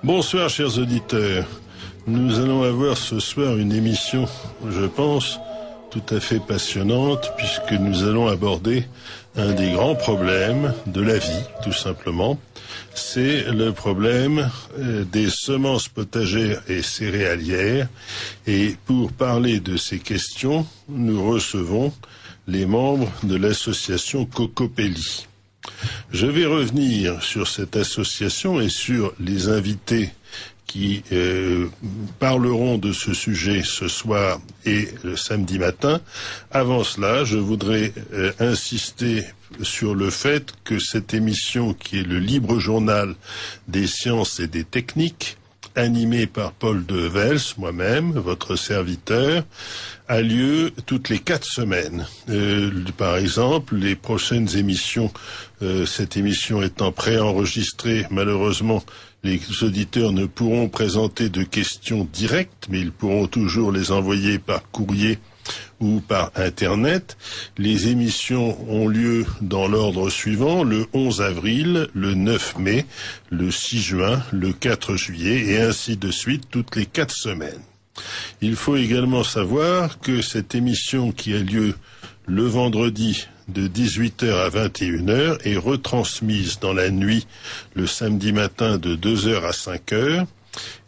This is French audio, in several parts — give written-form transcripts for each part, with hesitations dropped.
Bonsoir chers auditeurs, nous allons avoir ce soir une émission, je pense, tout à fait passionnante puisque nous allons aborder un des grands problèmes de la vie, tout simplement. C'est le problème des semences potagères et céréalières. Et pour parler de ces questions, nous recevons les membres de l'association Cocopelli. Je vais revenir sur cette association et sur les invités qui parleront de ce sujet ce soir et le samedi matin. Avant cela, je voudrais insister sur le fait que cette émission, qui est le libre journal des sciences et des techniques, animé par Paul de Vels, moi-même, votre serviteur, a lieu toutes les 4 semaines. Par exemple, les prochaines émissions, cette émission étant préenregistrée, malheureusement, les auditeurs ne pourront présenter de questions directes, mais ils pourront toujours les envoyer par courrier ou par Internet. Les émissions ont lieu dans l'ordre suivant: le 11 avril, le 9 mai, le 6 juin, le 4 juillet, et ainsi de suite, toutes les 4 semaines. Il faut également savoir que cette émission qui a lieu le vendredi de 18h à 21h est retransmise dans la nuit le samedi matin de 2h à 5h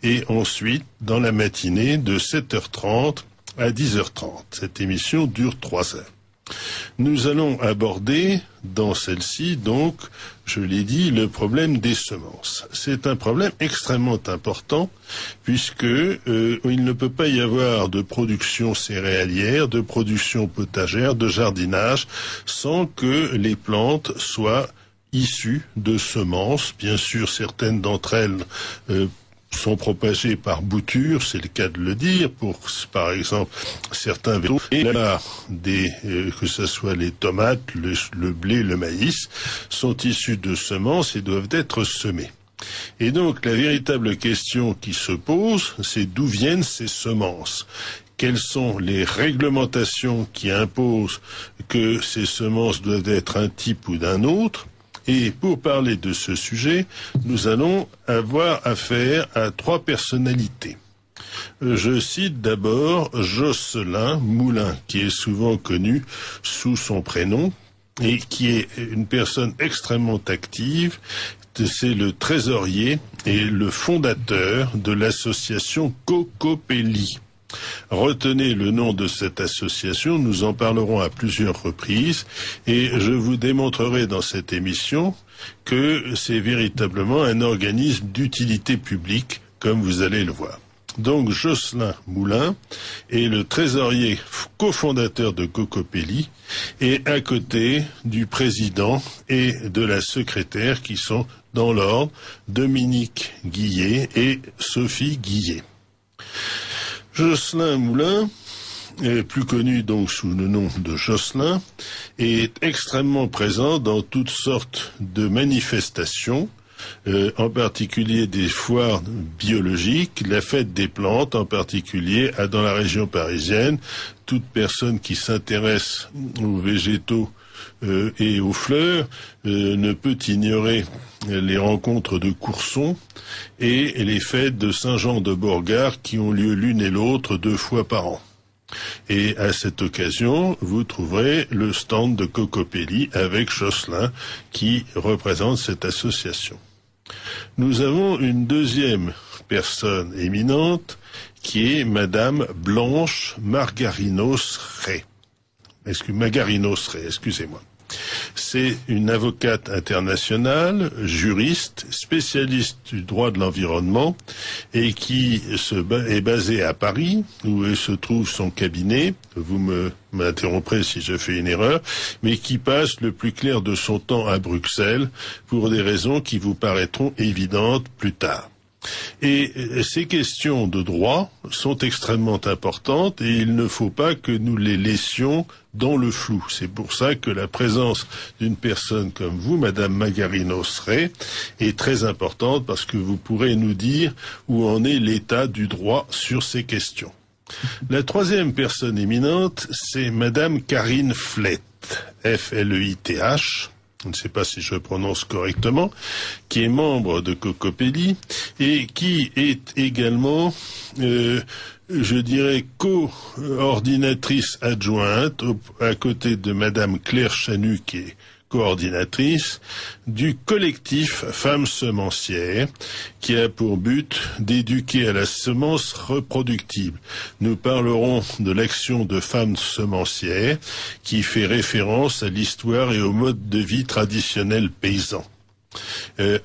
et ensuite dans la matinée de 7h30 à 10h30. Cette émission dure 3 heures. Nous allons aborder dans celle-ci, donc, je l'ai dit, le problème des semences. C'est un problème extrêmement important puisque il ne peut pas y avoir de production céréalière, de production potagère, de jardinage sans que les plantes soient issues de semences. Bien sûr, certaines d'entre elles sont propagées par bouture, c'est le cas de le dire, pour par exemple certains végétaux, et là, que ce soit les tomates, le blé, le maïs, sont issus de semences et doivent être semés. Et donc la véritable question qui se pose, c'est d'où viennent ces semences? Quelles sont les réglementations qui imposent que ces semences doivent être un type ou d'un autre? Et pour parler de ce sujet, nous allons avoir affaire à 3 personnalités. Je cite d'abord Jocelyn Moulin, qui est souvent connu sous son prénom et qui est une personne extrêmement active. C'est le trésorier et le fondateur de l'association Cocopelli. Retenez le nom de cette association, nous en parlerons à plusieurs reprises et je vous démontrerai dans cette émission que c'est véritablement un organisme d'utilité publique, comme vous allez le voir. Donc Jocelyn Moulin est le trésorier cofondateur de Cocopelli et à côté du président et de la secrétaire qui sont dans l'ordre Dominique Guillet et Sophie Guillet. Jocelyn Moulin, plus connu donc sous le nom de Jocelyn, est extrêmement présent dans toutes sortes de manifestations, en particulier des foires biologiques, la fête des plantes en particulier, dans la région parisienne. Toute personne qui s'intéresse aux végétaux et aux fleurs ne peut ignorer les rencontres de Courson et les fêtes de Saint-Jean-de-Borgard qui ont lieu l'une et l'autre 2 fois par an. Et à cette occasion, vous trouverez le stand de Cocopelli avec Jocelyn qui représente cette association. Nous avons une deuxième personne éminente qui est Madame Blanche Magarinos-Rey. Excusez-moi. C'est une avocate internationale, juriste, spécialiste du droit de l'environnement et qui est basée à Paris, où se trouve son cabinet. Vous m'interromprez si je fais une erreur, mais qui passe le plus clair de son temps à Bruxelles pour des raisons qui vous paraîtront évidentes plus tard. Et ces questions de droit sont extrêmement importantes et il ne faut pas que nous les laissions dans le flou. C'est pour ça que la présence d'une personne comme vous, Madame Magarinos-Rey, est très importante parce que vous pourrez nous dire où en est l'état du droit sur ces questions. La troisième personne éminente, c'est Madame Karine Fleth, F-L-E-I-T-H, je ne sais pas si je prononce correctement, qui est membre de Cocopelli et qui est également, je dirais, coordinatrice adjointe à côté de Madame Claire Chanu, qui est coordinatrice du collectif Femmes Semencières, qui a pour but d'éduquer à la semence reproductible. Nous parlerons de l'action de Femmes Semencières, qui fait référence à l'histoire et au mode de vie traditionnel paysan.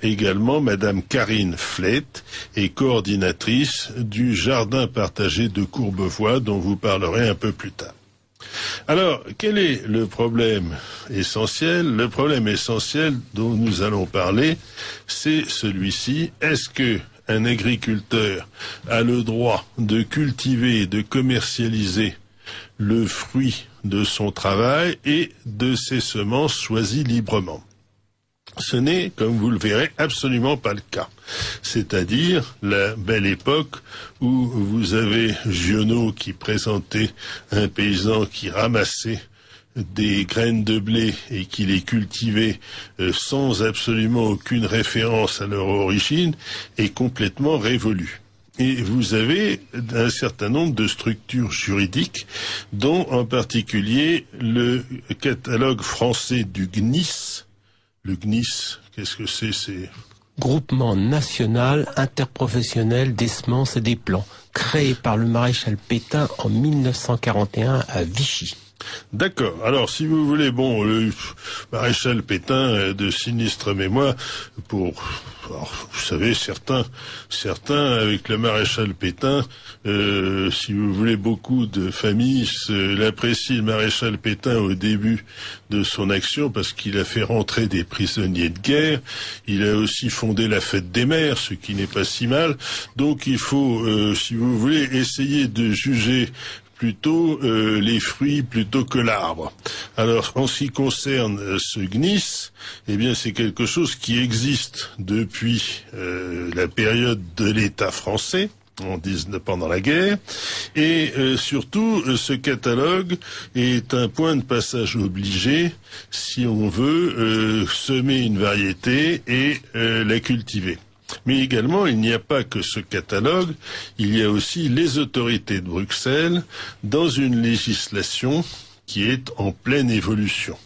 Également, Madame Karine Flette est coordinatrice du jardin partagé de Courbevoie, dont vous parlerez un peu plus tard. Alors, quel est le problème essentiel? Le problème essentiel dont nous allons parler, c'est celui-ci. Est-ce que un agriculteur a le droit de cultiver et de commercialiser le fruit de son travail et de ses semences choisies librement? Ce n'est, comme vous le verrez, absolument pas le cas. C'est-à-dire la belle époque où vous avez Giono qui présentait un paysan qui ramassait des graines de blé et qui les cultivait sans absolument aucune référence à leur origine est complètement révolue. Et vous avez un certain nombre de structures juridiques, dont en particulier le catalogue français du GNIS. Le GNIS, qu'est-ce que c'est? C'est Groupement national interprofessionnel des semences et des plants, créé par le maréchal Pétain en 1941 à Vichy. D'accord. Alors, si vous voulez, bon, le maréchal Pétain de sinistre mémoire, alors, vous savez, certains avec le maréchal Pétain, si vous voulez, beaucoup de familles l'apprécient le maréchal Pétain au début de son action parce qu'il a fait rentrer des prisonniers de guerre. Il a aussi fondé la fête des mères, ce qui n'est pas si mal. Donc, il faut, si vous voulez, essayer de juger plutôt les fruits plutôt que l'arbre. Alors, en ce qui concerne ce GNIS, eh bien, c'est quelque chose qui existe depuis la période de l'État français, pendant la guerre, et surtout, ce catalogue est un point de passage obligé si on veut semer une variété et la cultiver. Mais également, il n'y a pas que ce catalogue, il y a aussi les autorités de Bruxelles dans une législation qui est en pleine évolution.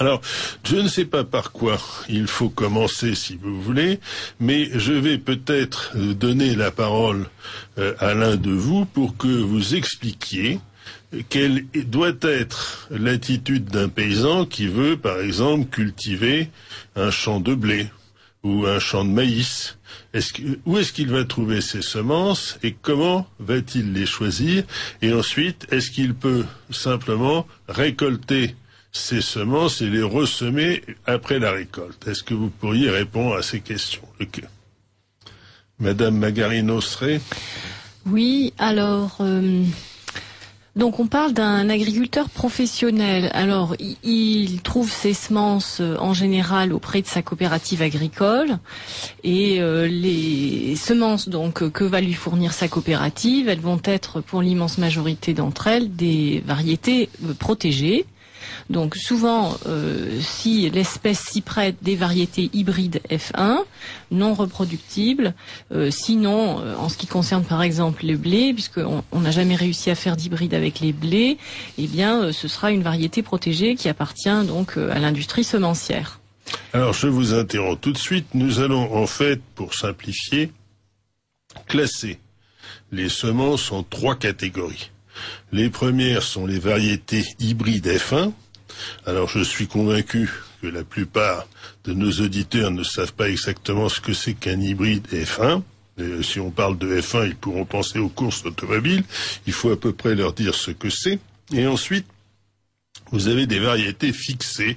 Alors, je ne sais pas par quoi il faut commencer si vous voulez, mais je vais peut-être donner la parole à l'un de vous pour que vous expliquiez quelle doit être l'attitude d'un paysan qui veut, par exemple, cultiver un champ de blé ou un champ de maïs. Où est-ce qu'il va trouver ses semences et comment va-t-il les choisir? Et ensuite, est-ce qu'il peut simplement récolter ces semences et les ressemer après la récolte? Est-ce que vous pourriez répondre à ces questions? Okay. Madame Magarine-Austré? Oui, alors... Donc on parle d'un agriculteur professionnel. Alors il trouve ses semences en général auprès de sa coopérative agricole et les semences donc que va lui fournir sa coopérative, elles vont être pour l'immense majorité d'entre elles des variétés protégées. Donc souvent, si l'espèce s'y prête, des variétés hybrides F1, non reproductibles. Sinon, en ce qui concerne par exemple les blés, puisqu'on n'a jamais réussi à faire d'hybride avec les blés, eh bien ce sera une variété protégée qui appartient donc à l'industrie semencière. Alors je vous interromps tout de suite. Nous allons en fait, pour simplifier, classer les semences en 3 catégories. Les premières sont les variétés hybrides F1. Alors je suis convaincu que la plupart de nos auditeurs ne savent pas exactement ce que c'est qu'un hybride F1. Si on parle de F1, ils pourront penser aux courses automobiles. Il faut à peu près leur dire ce que c'est. Et ensuite, vous avez des variétés fixées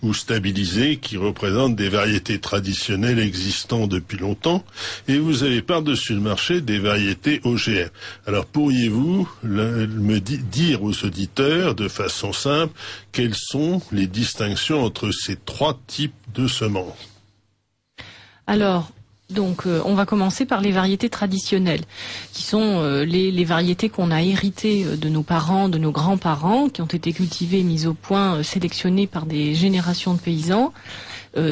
ou stabilisées qui représentent des variétés traditionnelles existant depuis longtemps. Et vous avez par-dessus le marché des variétés OGM. Alors pourriez-vous me dire aux auditeurs de façon simple quelles sont les distinctions entre ces 3 types de semences? Alors, Donc, on va commencer par les variétés traditionnelles, qui sont les variétés qu'on a héritées de nos parents, de nos grands-parents, qui ont été cultivées, mises au point, sélectionnées par des générations de paysans.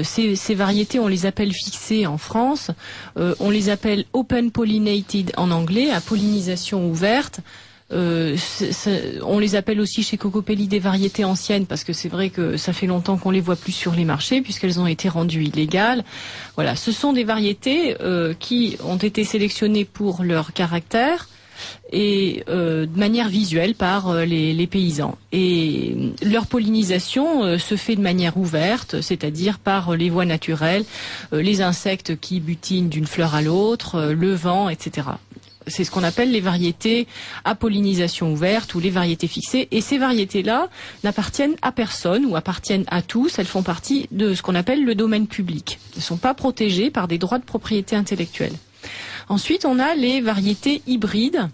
Ces variétés, on les appelle fixées en France, on les appelle open pollinated en anglais, à pollinisation ouverte. On les appelle aussi chez Cocopelli des variétés anciennes parce que c'est vrai que ça fait longtemps qu'on les voit plus sur les marchés puisqu'elles ont été rendues illégales. Voilà, ce sont des variétés qui ont été sélectionnées pour leur caractère et de manière visuelle par les paysans. Et leur pollinisation se fait de manière ouverte, c'est-à-dire par les voies naturelles, les insectes qui butinent d'une fleur à l'autre, le vent, etc. C'est ce qu'on appelle les variétés à pollinisation ouverte ou les variétés fixées. Et ces variétés-là n'appartiennent à personne ou appartiennent à tous. Elles font partie de ce qu'on appelle le domaine public. Elles ne sont pas protégées par des droits de propriété intellectuelle. Ensuite, on a les variétés hybrides,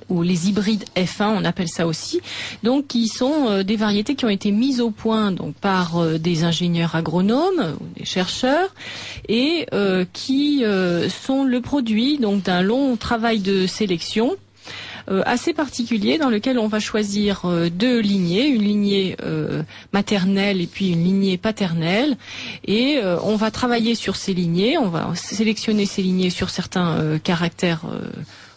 ou les hybrides F1, on appelle ça aussi, donc qui sont des variétés qui ont été mises au point donc par des ingénieurs agronomes ou des chercheurs et qui sont le produit donc d'un long travail de sélection assez particulier dans lequel on va choisir deux lignées, une lignée maternelle et puis une lignée paternelle, et on va travailler sur ces lignées, on va sélectionner ces lignées sur certains caractères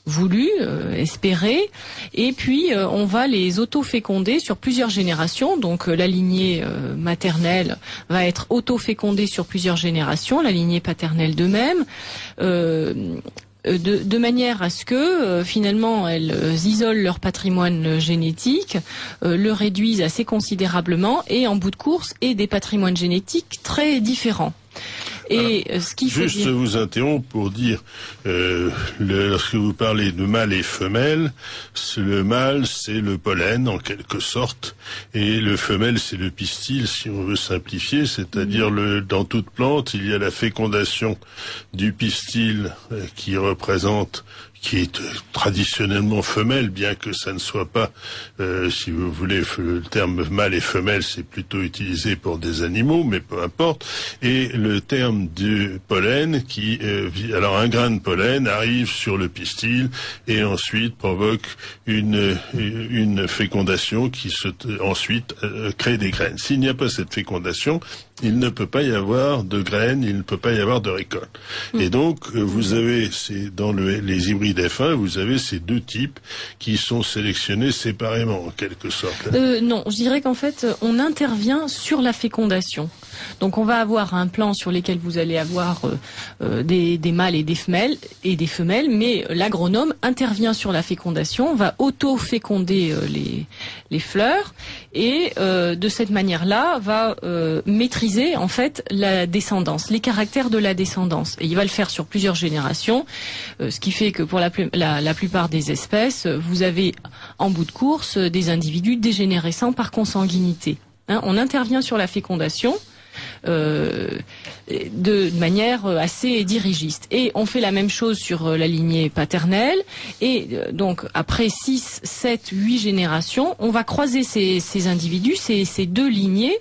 voulu, espéré, et puis on va les auto-féconder sur plusieurs générations. Donc la lignée maternelle va être auto-fécondée sur plusieurs générations, la lignée paternelle de même, de manière à ce que finalement elles isolent leur patrimoine génétique, le réduisent assez considérablement et en bout de course aient des patrimoines génétiques très différents. Et alors, ce qu'il faut juste vous interrompre pour dire, lorsque vous parlez de mâle et femelle, le mâle c'est le pollen en quelque sorte, et le femelle c'est le pistil si on veut simplifier, c'est-à-dire dans toute plante il y a la fécondation du pistil qui est traditionnellement femelle, bien que ça ne soit pas, si vous voulez, le terme mâle et femelle, c'est plutôt utilisé pour des animaux, mais peu importe. Et le terme du pollen alors un grain de pollen arrive sur le pistil et ensuite provoque une fécondation qui ensuite crée des graines. S'il n'y a pas cette fécondation, il ne peut pas y avoir de graines, il ne peut pas y avoir de récolte. Et donc, vous avez, dans les hybrides F1, vous avez ces deux types qui sont sélectionnés séparément, en quelque sorte. Non, je dirais qu'en fait, on intervient sur la fécondation. Donc, on va avoir un plan sur lequel vous allez avoir des mâles et des femelles, mais l'agronome intervient sur la fécondation, va auto-féconder les fleurs, et de cette manière-là, va maîtriser en fait la descendance, les caractères de la descendance. Et il va le faire sur plusieurs générations, ce qui fait que pour la plupart des espèces, vous avez en bout de course des individus dégénérescents par consanguinité. On intervient sur la fécondation de manière assez dirigiste. Et on fait la même chose sur la lignée paternelle. Et donc, après 6, 7, 8 générations, on va croiser ces individus, ces deux lignées.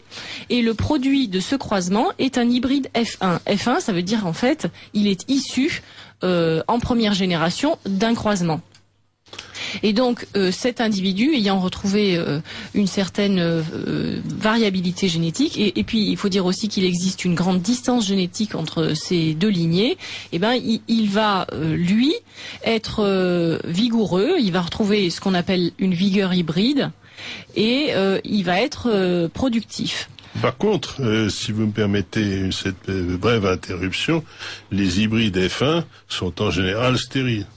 Et le produit de ce croisement est un hybride F1. F1, ça veut dire, en fait, il est issu en première génération d'un croisement. Et donc cet individu ayant retrouvé une certaine variabilité génétique, et puis il faut dire aussi qu'il existe une grande distance génétique entre ces deux lignées, et ben il va lui être vigoureux, il va retrouver ce qu'on appelle une vigueur hybride, et il va être productif. Par contre, si vous me permettez cette brève interruption, les hybrides F1 sont en général stériles.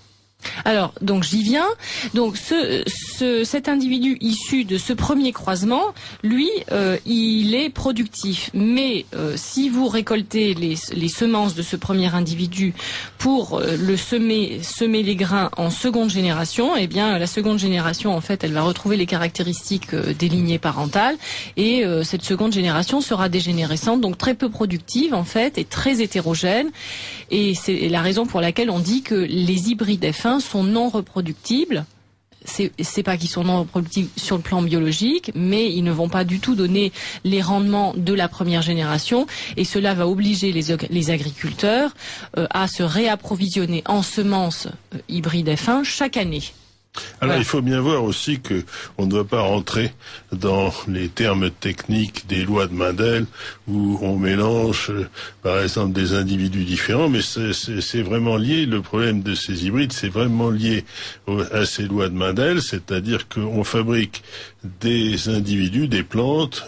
Alors, donc j'y viens. Donc cet individu issu de ce premier croisement, lui, il est productif. Mais si vous récoltez les semences de ce premier individu pour le semer les grains en seconde génération, eh bien la seconde génération, en fait, elle va retrouver les caractéristiques des lignées parentales, et cette seconde génération sera dégénérescente, donc très peu productive en fait, et très hétérogène. Et c'est la raison pour laquelle on dit que les hybrides F1 sont non reproductibles, c'est pas qu'ils sont non reproductifs sur le plan biologique, mais ils ne vont pas du tout donner les rendements de la première génération, et cela va obliger les agriculteurs à se réapprovisionner en semences hybrides F1 chaque année. Alors, voilà. Il faut bien voir aussi que on ne doit pas rentrer dans les termes techniques des lois de Mendel où on mélange, par exemple, des individus différents, mais c'est vraiment lié, le problème de ces hybrides, c'est vraiment lié à ces lois de Mendel, c'est-à-dire qu'on fabrique des individus, des plantes,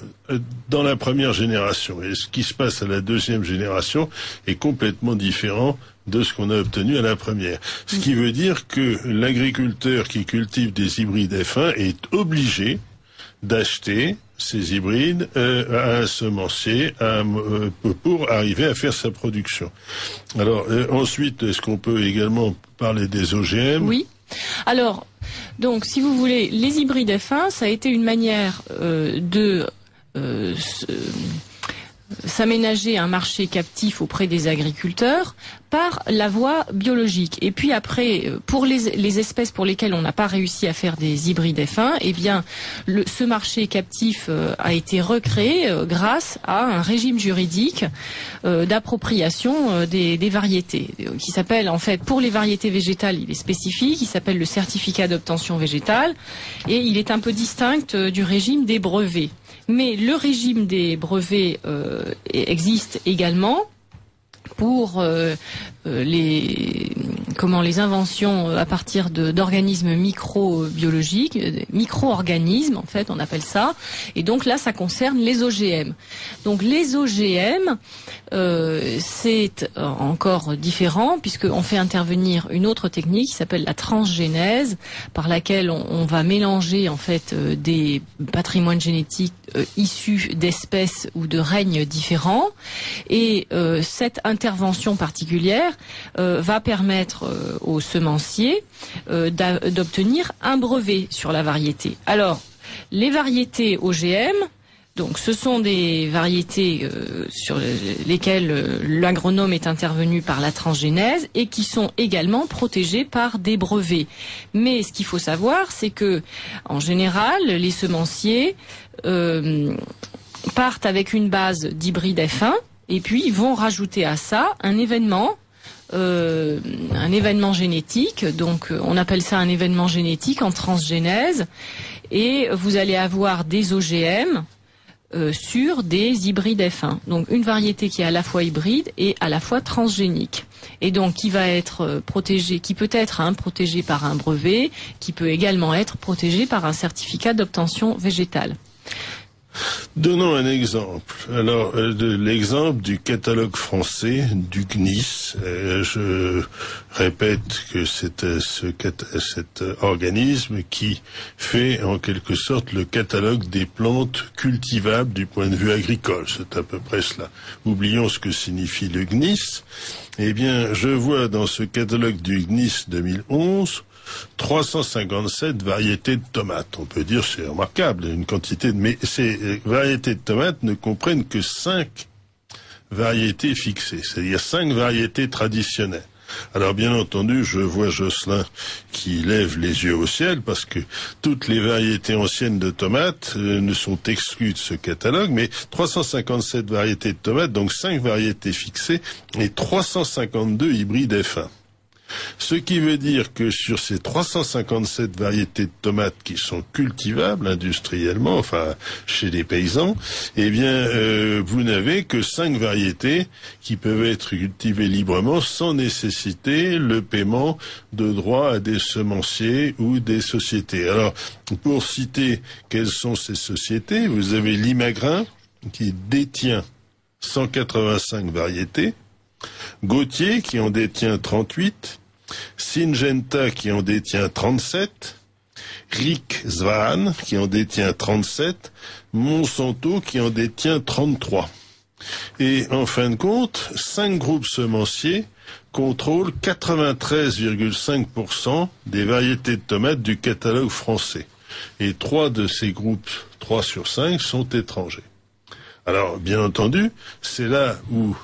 dans la première génération. Et ce qui se passe à la deuxième génération est complètement différent de ce qu'on a obtenu à la première. Ce qui veut dire que l'agriculteur qui cultive des hybrides F1 est obligé d'acheter ces hybrides à un semencier pour arriver à faire sa production. Alors ensuite, est-ce qu'on peut également parler des OGM? Oui. Alors, donc, si vous voulez, les hybrides F1, ça a été une manière de s'aménager un marché captif auprès des agriculteurs par la voie biologique. Et puis après, pour les espèces pour lesquelles on n'a pas réussi à faire des hybrides F1, eh bien, ce marché captif a été recréé grâce à un régime juridique d'appropriation des variétés, qui s'appelle, en fait, pour les variétés végétales, il est spécifique, il s'appelle le certificat d'obtention végétale, et il est un peu distinct du régime des brevets. Mais le régime des brevets existe également pour les inventions à partir d'organismes microbiologiques, micro-organismes en fait on appelle ça, et donc là ça concerne les OGM. Donc les OGM c'est encore différent puisqu'on fait intervenir une autre technique qui s'appelle la transgénèse, par laquelle on va mélanger en fait des patrimoines génétiques issus d'espèces ou de règnes différents, et cette intervention particulière va permettre aux semenciers d'obtenir un brevet sur la variété. Alors, les variétés OGM, donc ce sont des variétés sur lesquelles l'agronome est intervenu par la transgénèse et qui sont également protégées par des brevets. Mais ce qu'il faut savoir, c'est que en général, les semenciers partent avec une base d'hybride F1 et puis ils vont rajouter à ça un événement génétique, donc on appelle ça un événement génétique en transgénèse, et vous allez avoir des OGM sur des hybrides F1. Donc une variété qui est à la fois hybride et à la fois transgénique. Et donc qui va être protégée, qui peut être protégée par un brevet, qui peut également être protégée par un certificat d'obtention végétale. Donnons un exemple. Alors, l'exemple du catalogue français du CNIS. Je répète que c'est cet organisme qui fait en quelque sorte le catalogue des plantes cultivables du point de vue agricole. C'est à peu près cela. Oublions ce que signifie le CNIS. Eh bien, je vois dans ce catalogue du CNIS 2011 357 variétés de tomates. On peut dire c'est remarquable, une quantité mais ces variétés de tomates ne comprennent que 5 variétés fixées, c'est-à-dire 5 variétés traditionnelles. Alors bien entendu, je vois Jocelyn qui lève les yeux au ciel parce que toutes les variétés anciennes de tomates ne sont exclues de ce catalogue, mais 357 variétés de tomates, donc 5 variétés fixées et 352 hybrides F1. Ce qui veut dire que sur ces 357 variétés de tomates qui sont cultivables industriellement, enfin chez les paysans, eh bien vous n'avez que 5 variétés qui peuvent être cultivées librement sans nécessiter le paiement de droits à des semenciers ou des sociétés. Alors, pour citer quelles sont ces sociétés, vous avez l'Imagrin qui détient 185 variétés, Gauthier qui en détient 38, Syngenta qui en détient 37, Rick Svan qui en détient 37, Monsanto qui en détient 33. Et en fin de compte, 5 groupes semenciers contrôlent 93,5% des variétés de tomates du catalogue français. Et 3 de ces groupes, 3 sur 5, sont étrangers. Alors, bien entendu, c'est là où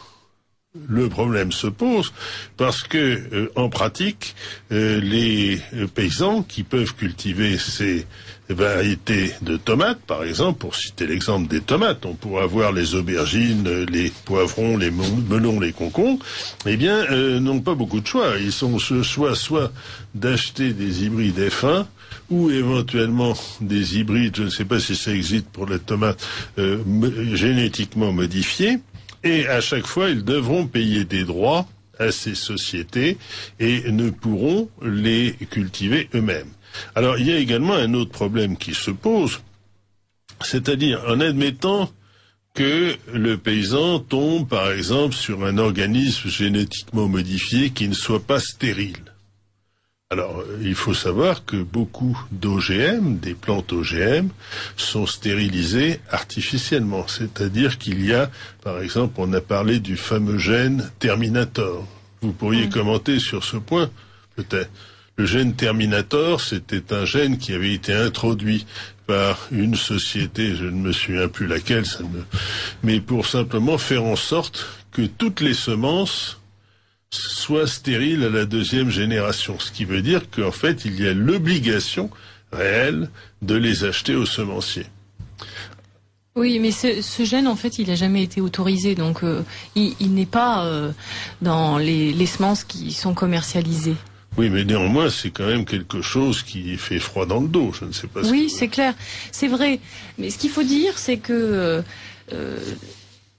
le problème se pose parce que, en pratique, les paysans qui peuvent cultiver ces variétés de tomates, par exemple, pour citer l'exemple des tomates, on pourrait avoir les aubergines, les poivrons, les melons, les concombres, eh bien, n'ont pas beaucoup de choix. Ils sont ce choix soit d'acheter des hybrides F1 ou éventuellement des hybrides, je ne sais pas si ça existe pour les tomates, génétiquement modifiées. Et à chaque fois, ils devront payer des droits à ces sociétés et ne pourront les cultiver eux-mêmes. Alors, il y a également un autre problème qui se pose, c'est-à-dire en admettant que le paysan tombe, par exemple, sur un organisme génétiquement modifié qui ne soit pas stérile. Alors, il faut savoir que beaucoup d'OGM, des plantes OGM, sont stérilisées artificiellement. C'est-à-dire qu'il y a, par exemple, on a parlé du fameux gène Terminator. Vous pourriez commenter sur ce point, peut-être. Le gène Terminator, c'était un gène qui avait été introduit par une société, je ne me souviens plus laquelle, mais pour simplement faire en sorte que toutes les semences soit stérile à la deuxième génération. Ce qui veut dire qu'en fait, il y a l'obligation réelle de les acheter aux semenciers. Oui, mais ce gène, en fait, il n'a jamais été autorisé. Donc, il n'est pas dans les semences qui sont commercialisées. Oui, mais néanmoins, c'est quand même quelque chose qui fait froid dans le dos. Je ne sais pas. Oui, c'est clair. C'est vrai. Mais ce qu'il faut dire, c'est que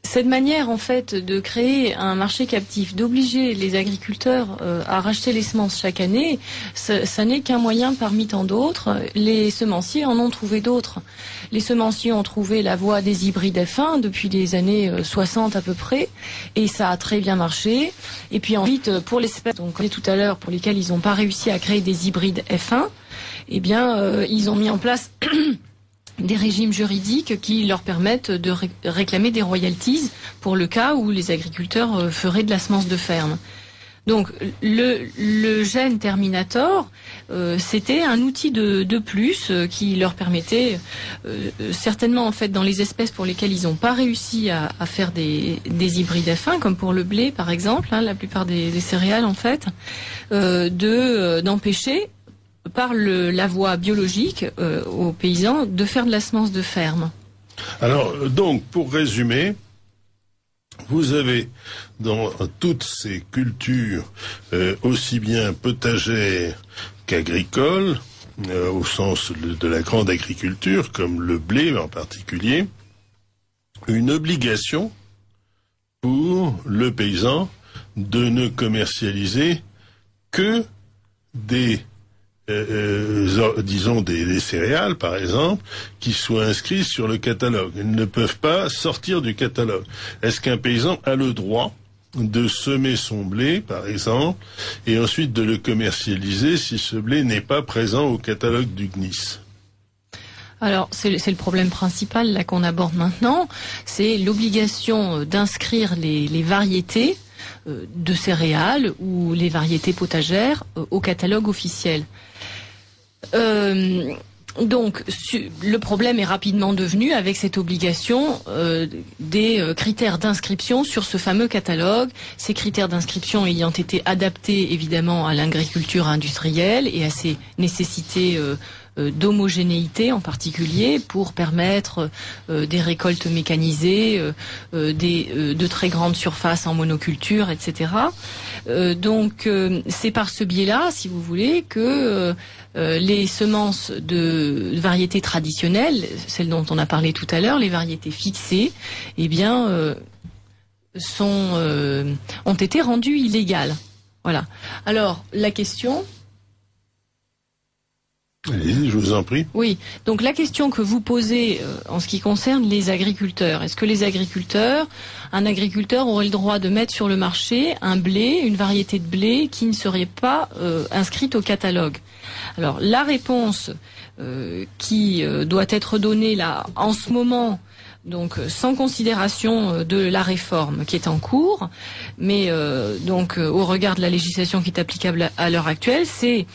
cette manière, en fait, de créer un marché captif, d'obliger les agriculteurs à racheter les semences chaque année, ça n'est qu'un moyen parmi tant d'autres. Les semenciers en ont trouvé d'autres. Les semenciers ont trouvé la voie des hybrides F1 depuis les années 60 à peu près, et ça a très bien marché. Et puis ensuite, pour les espèces, on connaît tout à l'heure, pour lesquelles ils n'ont pas réussi à créer des hybrides F1, eh bien, ils ont mis en place des régimes juridiques qui leur permettent de réclamer des royalties pour le cas où les agriculteurs feraient de la semence de ferme. Donc le gène Terminator, c'était un outil de plus qui leur permettait certainement en fait dans les espèces pour lesquelles ils n'ont pas réussi à faire des hybrides F1 comme pour le blé par exemple, hein, la plupart des céréales en fait, d'empêcher par la voie biologique aux paysans de faire de la semence de ferme. Alors, donc, pour résumer, vous avez dans toutes ces cultures, aussi bien potagères qu'agricoles, au sens de la grande agriculture, comme le blé en particulier, une obligation pour le paysan de ne commercialiser que des disons des céréales par exemple qui soient inscrits sur le catalogue. Ils ne peuvent pas sortir du catalogue. Est-ce qu'un paysan a le droit de semer son blé par exemple et ensuite de le commercialiser si ce blé n'est pas présent au catalogue du CNIS? Alors, c'est le problème principal là qu'on aborde maintenant, c'est l'obligation d'inscrire les variétés de céréales ou les variétés potagères au catalogue officiel. Donc, le problème est rapidement devenu, avec cette obligation, des critères d'inscription sur ce fameux catalogue. Ces critères d'inscription ayant été adaptés, évidemment, à l'agriculture industrielle et à ses nécessités d'homogénéité en particulier pour permettre des récoltes mécanisées, de très grandes surfaces en monoculture, etc. Donc, c'est par ce biais-là, si vous voulez, que les semences de variétés traditionnelles, celles dont on a parlé tout à l'heure, les variétés fixées, eh bien, ont été rendues illégales. Voilà. Alors, la question... Allez-y, je vous en prie. Oui, donc la question que vous posez en ce qui concerne les agriculteurs, est-ce que un agriculteur aurait le droit de mettre sur le marché un blé, une variété de blé qui ne serait pas inscrite au catalogue? Alors la réponse qui doit être donnée là en ce moment, donc sans considération de la réforme qui est en cours, mais donc au regard de la législation qui est applicable à l'heure actuelle, c'est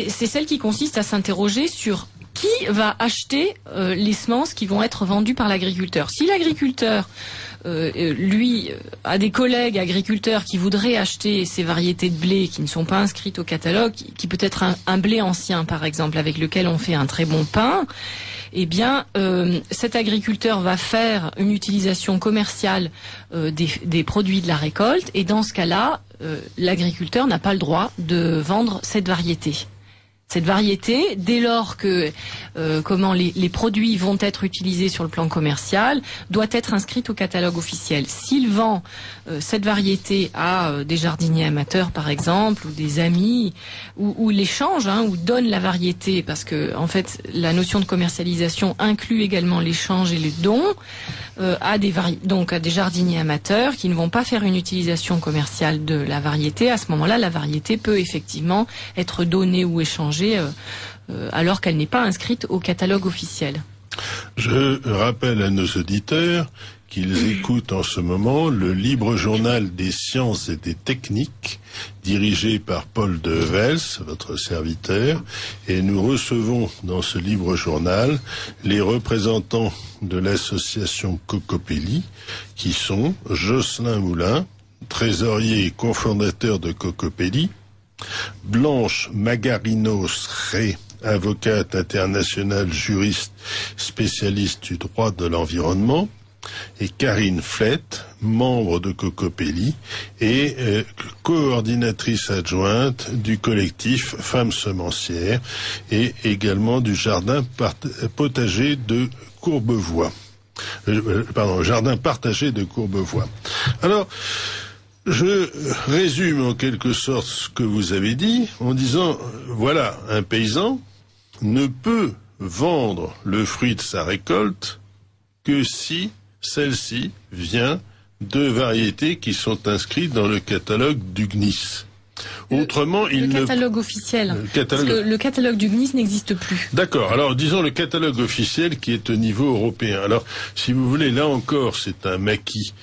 celle qui consiste à s'interroger sur qui va acheter les semences qui vont être vendues par l'agriculteur. Si l'agriculteur lui a des collègues agriculteurs qui voudraient acheter ces variétés de blé qui ne sont pas inscrites au catalogue, qui peut être un blé ancien par exemple, avec lequel on fait un très bon pain, eh bien cet agriculteur va faire une utilisation commerciale des produits de la récolte, et dans ce cas-là, l'agriculteur n'a pas le droit de vendre cette variété. Cette variété, dès lors que les produits vont être utilisés sur le plan commercial, doit être inscrite au catalogue officiel. S'il vend cette variété à des jardiniers amateurs, par exemple, ou des amis, ou l'échange, ou donne la variété, parce que en fait, la notion de commercialisation inclut également l'échange et le don, à des jardiniers amateurs qui ne vont pas faire une utilisation commerciale de la variété. À ce moment-là, la variété peut effectivement être donnée ou échangée alors qu'elle n'est pas inscrite au catalogue officiel. Je rappelle à nos auditeurs qu'ils écoutent en ce moment le libre journal des sciences et des techniques, dirigé par Paul de Vels, votre serviteur, et nous recevons dans ce libre journal les représentants de l'association Cocopelli, qui sont Jocelyn Moulin, trésorier et cofondateur de Cocopelli, Blanche Magarinos-Rey, avocate internationale, juriste, spécialiste du droit de l'environnement, et Karine Flett, membre de Cocopelli et coordinatrice adjointe du collectif Femmes Semencières et également du jardin potager de Courbevoie. Jardin partagé de Courbevoie. Alors, je résume en quelque sorte ce que vous avez dit en disant, voilà, un paysan ne peut vendre le fruit de sa récolte que si celle-ci vient de variétés qui sont inscrites dans le catalogue du CNIS. Autrement, le catalogue officiel. Parce que le catalogue du CNIS n'existe plus. D'accord. Alors, disons le catalogue officiel qui est au niveau européen. Alors, si vous voulez, là encore, c'est un maquis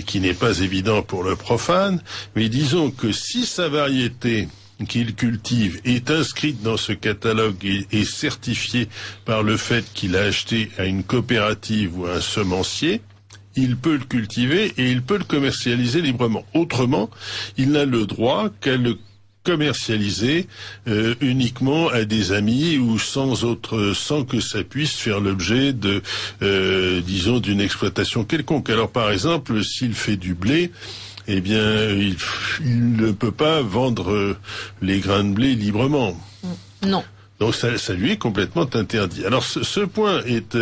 qui n'est pas évident pour le profane, mais disons que si sa variété qu'il cultive est inscrite dans ce catalogue et certifiée par le fait qu'il a acheté à une coopérative ou à un semencier, il peut le cultiver et il peut le commercialiser librement. Autrement, il n'a le droit qu'à le commercialiser uniquement à des amis ou sans que ça puisse faire l'objet de, disons, d'une exploitation quelconque. Alors par exemple, s'il fait du blé, eh bien, il ne peut pas vendre les grains de blé librement. Non. Donc ça lui est complètement interdit. Alors ce point est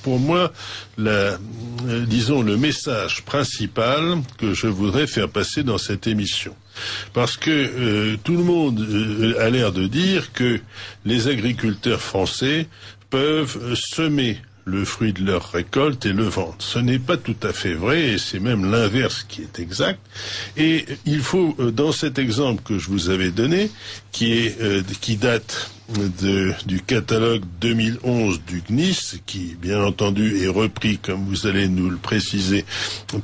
pour moi disons le message principal que je voudrais faire passer dans cette émission. Parce que tout le monde a l'air de dire que les agriculteurs français peuvent semer le fruit de leur récolte et le vendre. Ce n'est pas tout à fait vrai, et c'est même l'inverse qui est exact. Et il faut, dans cet exemple que je vous avais donné, qui date du catalogue 2011 du CNIS, qui bien entendu est repris, comme vous allez nous le préciser,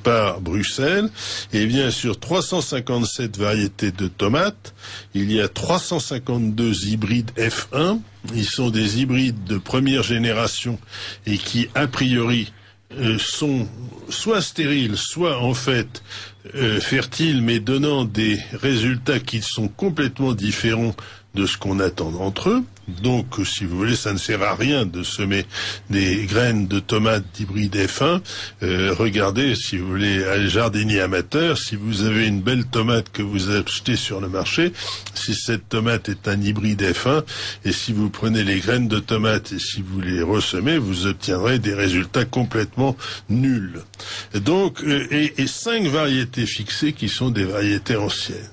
par Bruxelles, et bien sur 357 variétés de tomates, il y a 352 hybrides F1. Ils sont des hybrides de première génération et qui, a priori, sont soit stériles, soit en fait fertiles, mais donnant des résultats qui sont complètement différents de ce qu'on attend d'entre eux. Donc, si vous voulez, ça ne sert à rien de semer des graines de tomates d'hybride F1. Regardez, si vous voulez, à les jardiniers amateurs, si vous avez une belle tomate que vous achetez sur le marché, si cette tomate est un hybride F1, et si vous prenez les graines de tomates et si vous les ressemez, vous obtiendrez des résultats complètement nuls. Donc, et 5 variétés fixées qui sont des variétés anciennes.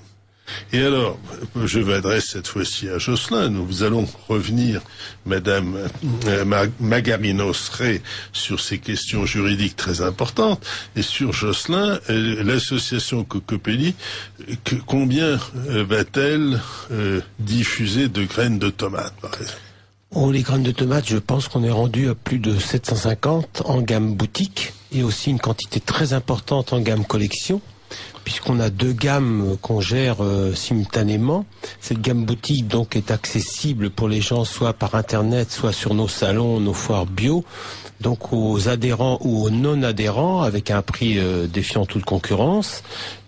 Et alors, je m'adresse cette fois-ci à Jocelyn. Nous allons revenir, Madame Magarinos-Rey, sur ces questions juridiques très importantes. Et sur Jocelyn, l'association Cocopelli, combien va-t-elle diffuser de graines de tomates, par exemple? Oh, les graines de tomates, je pense qu'on est rendu à plus de 750 en gamme boutique et aussi une quantité très importante en gamme collection, puisqu'on a deux gammes qu'on gère simultanément. Cette gamme boutique donc est accessible pour les gens soit par internet, soit sur nos salons, nos foires bio, donc aux adhérents ou aux non-adhérents avec un prix défiant toute concurrence,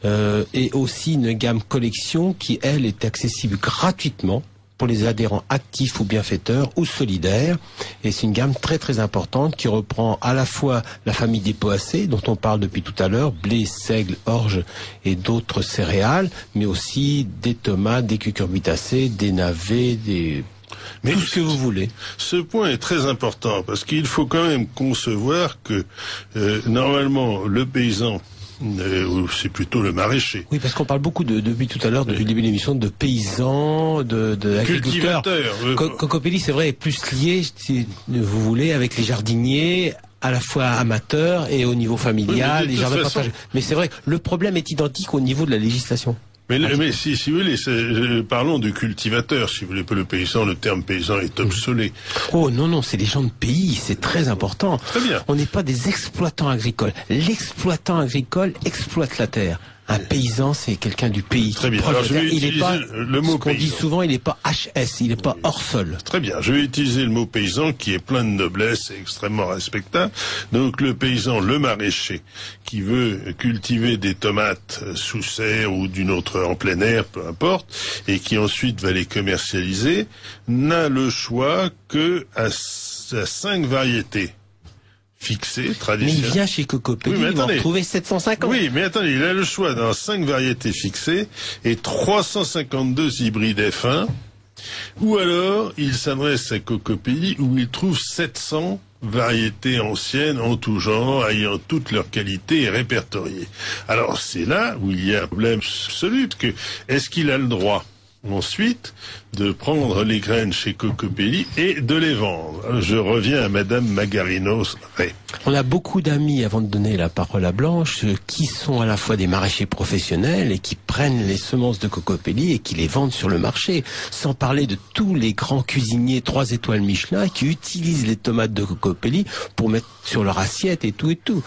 et aussi une gamme collection qui elle est accessible gratuitement pour les adhérents actifs ou bienfaiteurs ou solidaires. Et c'est une gamme très très importante qui reprend à la fois la famille des poacées dont on parle depuis tout à l'heure, blé, seigle, orge et d'autres céréales, mais aussi des tomates, des cucurbitacées, des navets, tout ce que vous voulez. Ce point est très important parce qu'il faut quand même concevoir que normalement le paysan, c'est plutôt le maraîcher. Oui, parce qu'on parle beaucoup depuis tout à l'heure, depuis le début de l'émission, de paysans, d'agriculteurs. Cocopelli, c'est vrai, est plus lié, si vous voulez, avec les jardiniers, à la fois amateurs et au niveau familial, les jardins partagés. Mais c'est vrai, le problème est identique au niveau de la législation. Mais si vous voulez, parlons de cultivateurs. Si vous voulez, le paysan, le terme paysan est obsolète. Oh non, c'est les gens de pays, c'est très important. Très bien. On n'est pas des exploitants agricoles. L'exploitant agricole exploite la terre. Un paysan, c'est quelqu'un du pays. Très bien. Alors, je vais utiliser le mot ce qu'on dit souvent, il n'est pas HS, il n'est pas hors sol. Très bien. Je vais utiliser le mot paysan qui est plein de noblesse et extrêmement respectable. Donc, le paysan, le maraîcher, qui veut cultiver des tomates sous serre ou d'une autre en plein air, peu importe, et qui ensuite va les commercialiser, n'a le choix que à 5 variétés fixé, traditionnel. Mais il vient chez Cocopelli, il va en trouver 750. Oui, mais attendez, il a le choix dans 5 variétés fixées et 352 hybrides F1, ou alors il s'adresse à Cocopelli où il trouve 700 variétés anciennes en tout genre, ayant toutes leurs qualités et répertoriées. Alors c'est là où il y a un problème absolu, que est-ce qu'il a le droit ensuite de prendre les graines chez Cocopelli et de les vendre? Je reviens à Madame Magarinos. On a beaucoup d'amis, avant de donner la parole à Blanche, qui sont à la fois des maraîchers professionnels et qui prennent les semences de Cocopelli et qui les vendent sur le marché. Sans parler de tous les grands cuisiniers 3 étoiles Michelin qui utilisent les tomates de Cocopelli pour mettre sur leur assiette et tout et tout.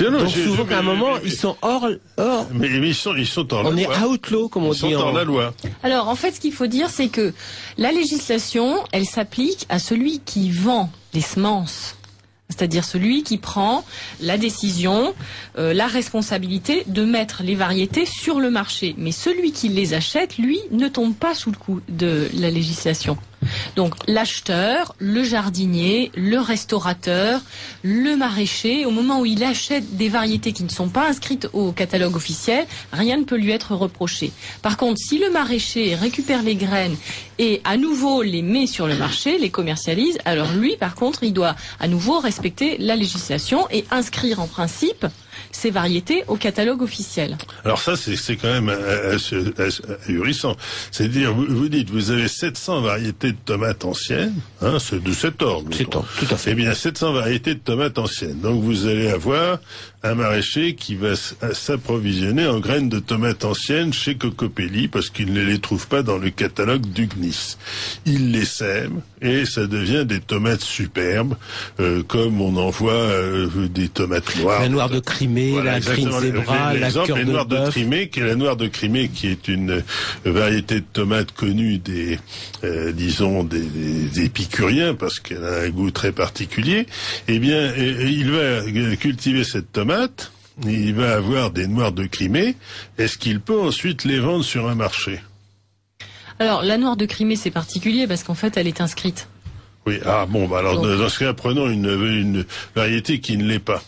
Donc souvent qu'à un moment, ils sont hors. Mais ils sont hors la loi. On est outlaw, comme on dit. Ils sont hors la loi. Alors, en fait, ce qu'il faut dire, c'est que la législation, elle s'applique à celui qui vend les semences. C'est-à-dire celui qui prend la décision, la responsabilité de mettre les variétés sur le marché. Mais celui qui les achète, lui, ne tombe pas sous le coup de la législation. Donc l'acheteur, le jardinier, le restaurateur, le maraîcher, au moment où il achète des variétés qui ne sont pas inscrites au catalogue officiel, rien ne peut lui être reproché. Par contre, si le maraîcher récupère les graines et à nouveau les met sur le marché, les commercialise, alors lui, par contre, il doit à nouveau respecter la législation et inscrire en principe ces variétés au catalogue officiel. Alors ça, c'est quand même ahurissant. C'est-à-dire, vous dites, vous avez 700 variétés de tomates anciennes, hein, c'est de cet ordre. Tout à fait. Eh bien, 700 variétés de tomates anciennes. Donc, vous allez avoir un maraîcher qui va s'approvisionner en graines de tomates anciennes chez Cocopelli parce qu'il ne les trouve pas dans le catalogue du CNIS. Il les sème et ça devient des tomates superbes, comme on en voit des tomates noires. La noire de Crimée, voilà, la Green Zebra, la cœur de bœuf. La noire de Crimée, qui est une variété de tomates connue des épicuriens parce qu'elle a un goût très particulier. Eh bien, il va cultiver cette tomate. Il va avoir des noires de Crimée. Est-ce qu'il peut ensuite les vendre sur un marché? Alors, la noire de Crimée, c'est particulier parce qu'en fait, elle est inscrite. Oui, alors dans ce cas, prenons une variété qui ne l'est pas.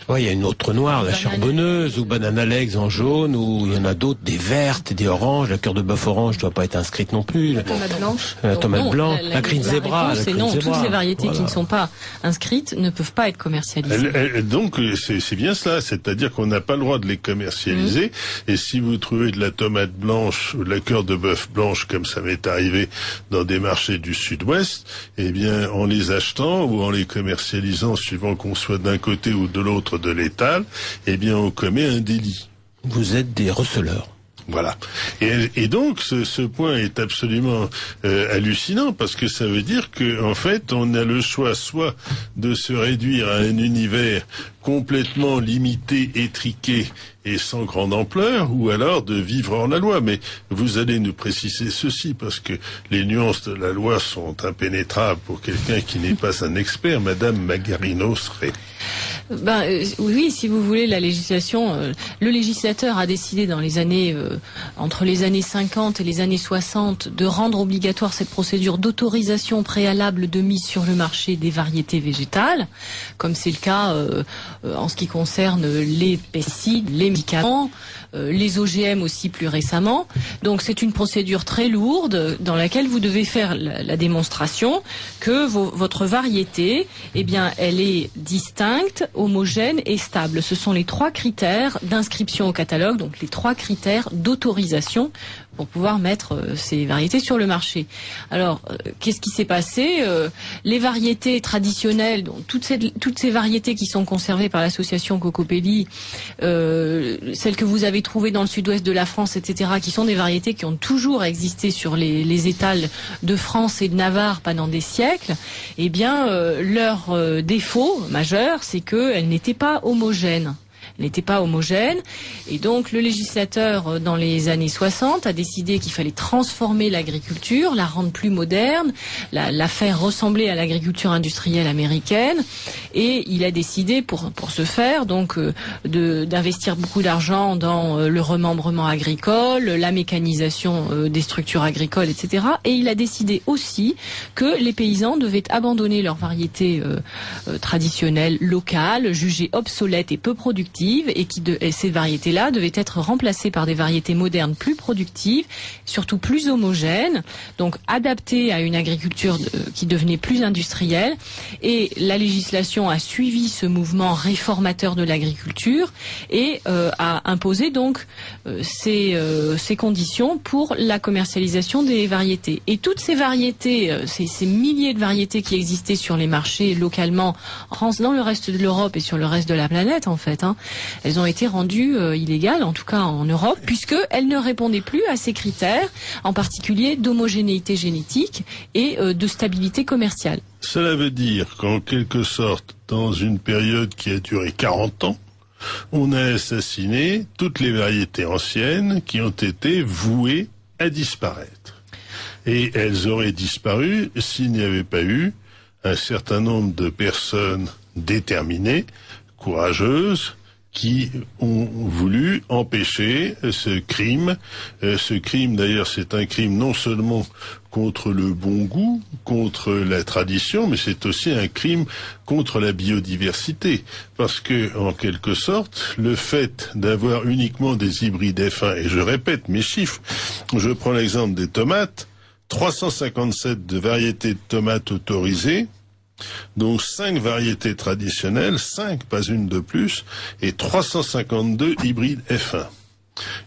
Ouais, il y a une autre noire, la charbonneuse, ou banana legs en jaune, ou il y en a d'autres, des vertes, des oranges. La cœur de bœuf orange ne doit pas être inscrite non plus. La tomate blanche. La tomate blanche, la Green Zebra. Toutes les variétés qui ne sont pas inscrites ne peuvent pas être commercialisées. Donc, c'est bien cela. C'est-à-dire qu'on n'a pas le droit de les commercialiser. Et si vous trouvez de la tomate blanche ou de la cœur de bœuf blanche, comme ça m'est arrivé dans des marchés du Sud-Ouest, eh bien, en les achetant ou en les commercialisant, suivant qu'on soit d'un côté ou de l'autre de l'étal, eh bien, on commet un délit. Vous êtes des receleurs. Voilà. Et donc, ce point est absolument hallucinant, parce que ça veut dire que, en fait, on a le choix soit de se réduire à un univers complètement limité, étriqué et sans grande ampleur, ou alors de vivre hors la loi. Mais vous allez nous préciser ceci, parce que les nuances de la loi sont impénétrables pour quelqu'un qui n'est pas un expert. Madame Magarino serait... Oui, si vous voulez, la législation, le législateur a décidé dans les années, entre les années 50 et les années 60, de rendre obligatoire cette procédure d'autorisation préalable de mise sur le marché des variétés végétales, comme c'est le cas en ce qui concerne les pesticides, les médicaments, les OGM aussi plus récemment. Donc c'est une procédure très lourde dans laquelle vous devez faire la démonstration que votre variété, eh bien, elle est distincte, homogène et stable. Ce sont les 3 critères d'inscription au catalogue, donc les 3 critères d'autorisation pour pouvoir mettre ces variétés sur le marché. Alors, qu'est-ce qui s'est passé? Les variétés traditionnelles, donc toutes ces variétés qui sont conservées par l'association Cocopelli, celles que vous avez trouvées dans le sud-ouest de la France, etc., qui sont des variétés qui ont toujours existé sur les étals de France et de Navarre pendant des siècles, eh bien, leur défaut majeur, c'est qu'elles n'étaient pas homogènes. N'était pas homogène, et donc le législateur dans les années 60 a décidé qu'il fallait transformer l'agriculture, la rendre plus moderne, la faire ressembler à l'agriculture industrielle américaine, et il a décidé pour ce faire donc d'investir beaucoup d'argent dans le remembrement agricole, la mécanisation des structures agricoles, etc. Et il a décidé aussi que les paysans devaient abandonner leurs variétés traditionnelles locales, jugées obsolètes et peu productives, et ces variétés-là devaient être remplacées par des variétés modernes plus productives, surtout plus homogènes, donc adaptées à une agriculture qui devenait plus industrielle. Et la législation a suivi ce mouvement réformateur de l'agriculture et a imposé donc ces conditions pour la commercialisation des variétés. Et toutes ces variétés, ces milliers de variétés qui existaient sur les marchés localement dans le reste de l'Europe et sur le reste de la planète, en fait, elles ont été rendues illégales, en tout cas en Europe, puisqu'elles ne répondaient plus à ces critères, en particulier d'homogénéité génétique et de stabilité commerciale. Cela veut dire qu'en quelque sorte, dans une période qui a duré 40 ans, on a assassiné toutes les variétés anciennes qui ont été vouées à disparaître. Et elles auraient disparu s'il n'y avait pas eu un certain nombre de personnes déterminées, courageuses, qui ont voulu empêcher ce crime. Ce crime, d'ailleurs, c'est un crime non seulement contre le bon goût, contre la tradition, mais c'est aussi un crime contre la biodiversité. Parce que, en quelque sorte, le fait d'avoir uniquement des hybrides F1, et je répète mes chiffres, je prends l'exemple des tomates, 357 de variétés de tomates autorisées, donc 5 variétés traditionnelles, 5, pas une de plus, et 352 hybrides F1.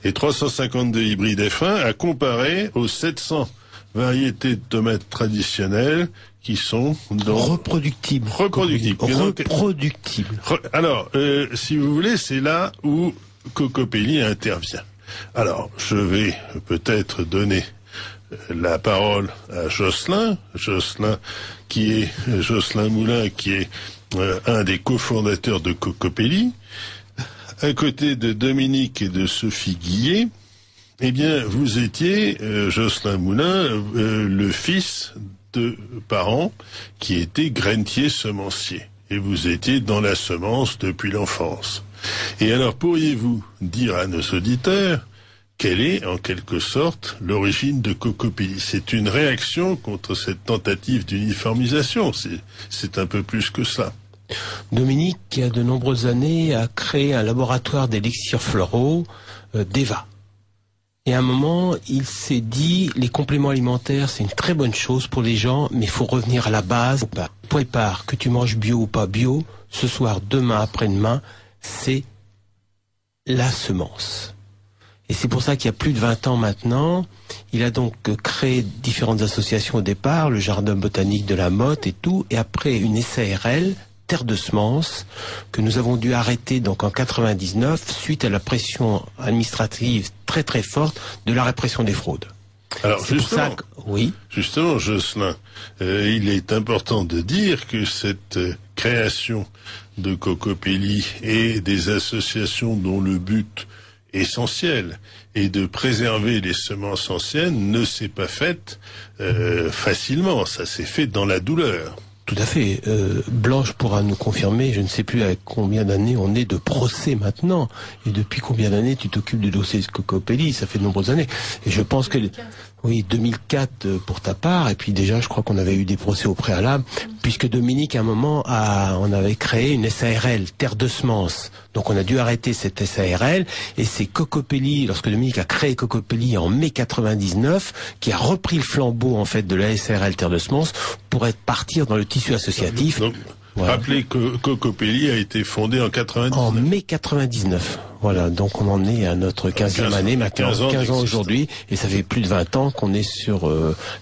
Et 352 hybrides F1 à comparer aux 700 variétés de tomates traditionnelles qui sont reproductibles. Alors, si vous voulez, c'est là où Cocopelli intervient. Alors, je vais peut-être donner la parole à Jocelyn Moulin, qui est un des cofondateurs de Cocopelli, à côté de Dominique et de Sophie Guillet. Eh bien, vous étiez, Jocelyn Moulin, le fils de parents qui étaient grainetiers semenciers. Et vous étiez dans la semence depuis l'enfance. Et alors, pourriez-vous dire à nos auditeurs quelle est, en quelque sorte, l'origine de Cocopelli? C'est une réaction contre cette tentative d'uniformisation. C'est un peu plus que ça. Dominique, qui il y a de nombreuses années, a créé un laboratoire d'élixirs floraux, d'Eva. Et à un moment, il s'est dit, les compléments alimentaires, c'est une très bonne chose pour les gens, mais il faut revenir à la base. Point de part, que tu manges bio ou pas bio, ce soir, demain, après-demain, c'est la semence. Et c'est pour ça qu'il y a plus de 20 ans maintenant, il a donc créé différentes associations au départ, le Jardin botanique de la Motte et tout, et après une SARL terre de semences que nous avons dû arrêter donc en 99 suite à la pression administrative très très forte de la répression des fraudes. Alors justement, oui. Justement, Jocelyn, il est important de dire que cette création de Cocopelli et des associations dont le but essentiel est de préserver les semences anciennes ne s'est pas faite facilement. Ça s'est fait dans la douleur. Tout à fait. Blanche pourra nous confirmer, je ne sais plus avec combien d'années on est de procès maintenant. Et depuis combien d'années tu t'occupes du dossier de Cocopelli? Ça fait de nombreuses années. Et je pense que... Oui, 2004 pour ta part, et puis déjà je crois qu'on avait eu des procès au préalable, puisque Dominique à un moment on avait créé une SARL, Terre de Semences. Donc on a dû arrêter cette SARL, et c'est Cocopelli, lorsque Dominique a créé Cocopelli en mai 99, qui a repris le flambeau en fait de la SARL Terre de Semences pour partir dans le tissu associatif. Donc, voilà. Rappelez que Cocopelli a été fondé en 99. En mai 99. Voilà, donc on en est à notre 15e année, maintenant 15 ans aujourd'hui, et ça fait plus de 20 ans qu'on est sur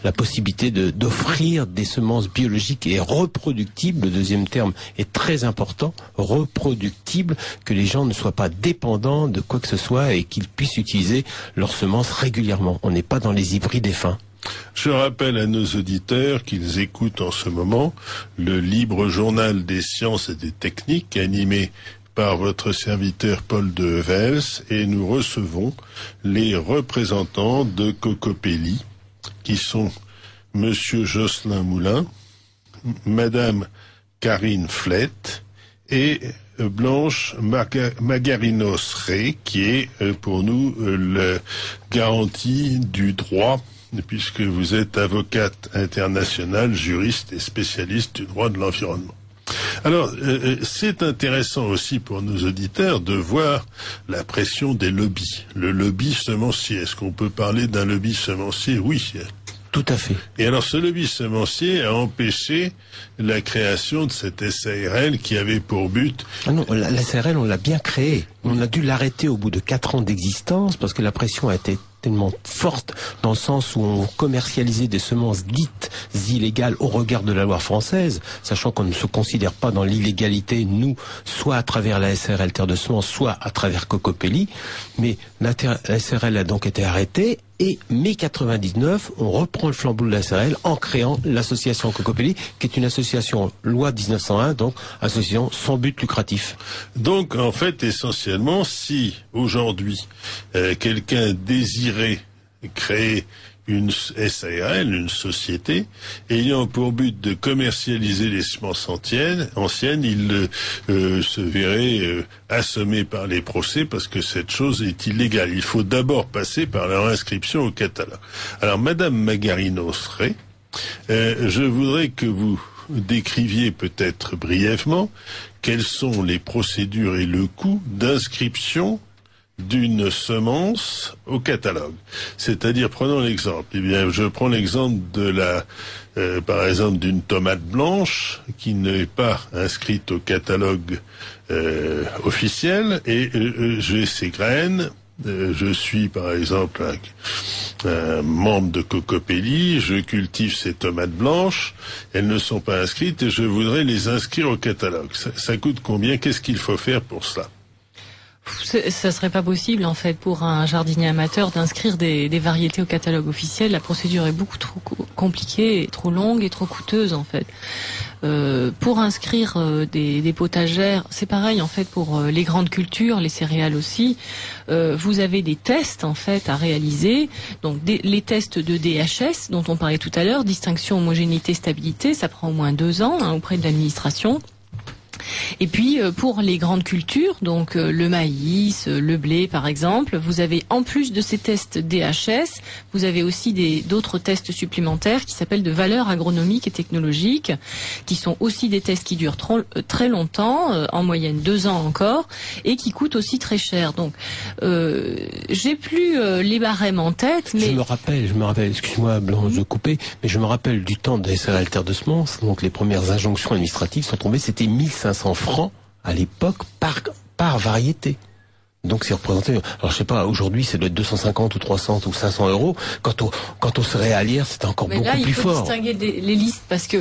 la possibilité d'offrir des semences biologiques et reproductibles. Le deuxième terme est très important, reproductibles, que les gens ne soient pas dépendants de quoi que ce soit et qu'ils puissent utiliser leurs semences régulièrement. On n'est pas dans les hybrides et fins. Je rappelle à nos auditeurs qu'ils écoutent en ce moment le libre journal des sciences et des techniques animé par votre serviteur Paul de Vels, et nous recevons les représentants de Cocopelli qui sont Monsieur Jocelyn Moulin, Madame Karine Flette et Blanche Magarinos-Rey, qui est pour nous la garantie du droit, puisque vous êtes avocate internationale, juriste et spécialiste du droit de l'environnement. Alors, c'est intéressant aussi pour nos auditeurs de voir la pression des lobbies. Le lobby semencier, est-ce qu'on peut parler d'un lobby semencier? Oui. Tout à fait. Et alors, ce lobby semencier a empêché la création de cette SARL qui avait pour but... Ah non, la SARL, on l'a bien créée. On a dû l'arrêter au bout de 4 ans d'existence parce que la pression a été tellement forte dans le sens où on commercialisait des semences dites illégales au regard de la loi française, sachant qu'on ne se considère pas dans l'illégalité, nous, soit à travers la SARL Terre de Semences, soit à travers Cocopelli. Mais la SARL a donc été arrêtée. Et mai 99, on reprend le flambeau de la SARL en créant l'association Cocopelli, qui est une association loi 1901, donc association sans but lucratif. Donc, en fait, essentiellement, si aujourd'hui quelqu'un désirait créer une SARL, une société, ayant pour but de commercialiser les semences anciennes, il se verrait assommé par les procès parce que cette chose est illégale. Il faut d'abord passer par leur inscription au catalogue. Alors, Madame Magarinos-Rey, je voudrais que vous décriviez peut-être brièvement quelles sont les procédures et le coût d'inscription d'une semence au catalogue. C'est-à-dire, prenons l'exemple. Eh bien, je prends l'exemple de par exemple, d'une tomate blanche qui n'est pas inscrite au catalogue officiel, et j'ai ses graines. Je suis, par exemple, un membre de Cocopelli, je cultive ces tomates blanches, elles ne sont pas inscrites et je voudrais les inscrire au catalogue. Ça coûte combien? Qu'est-ce qu'il faut faire pour ça? Ça serait pas possible en fait pour un jardinier amateur d'inscrire des variétés au catalogue officiel. La procédure est beaucoup trop compliquée, trop longue et trop coûteuse en fait. Pour inscrire des potagères, c'est pareil en fait pour les grandes cultures, les céréales aussi. Vous avez des tests en fait à réaliser. Donc les tests de DHS dont on parlait tout à l'heure, distinction, homogénéité, stabilité, ça prend au moins 2 ans auprès de l'administration. Et puis pour les grandes cultures, donc le maïs, le blé par exemple, vous avez en plus de ces tests DHS, vous avez aussi d'autres tests supplémentaires qui s'appellent de valeur agronomique et technologique, qui sont aussi des tests qui durent très longtemps, en moyenne 2 ans encore, et qui coûtent aussi très cher. Donc j'ai plus les barèmes en tête, mais... Je me rappelle, excuse-moi Blanche de couper, mais je me rappelle du temps des SARL Terre de Semences, donc les premières injonctions administratives sont tombées, c'était 1500 francs à l'époque par variété. Donc c'est représenté, alors je sais pas, aujourd'hui ça doit être 250 ou 300 ou 500 euros. Quant aux céréalières, c'est encore beaucoup plus fort. Mais là, il faut distinguer les listes parce que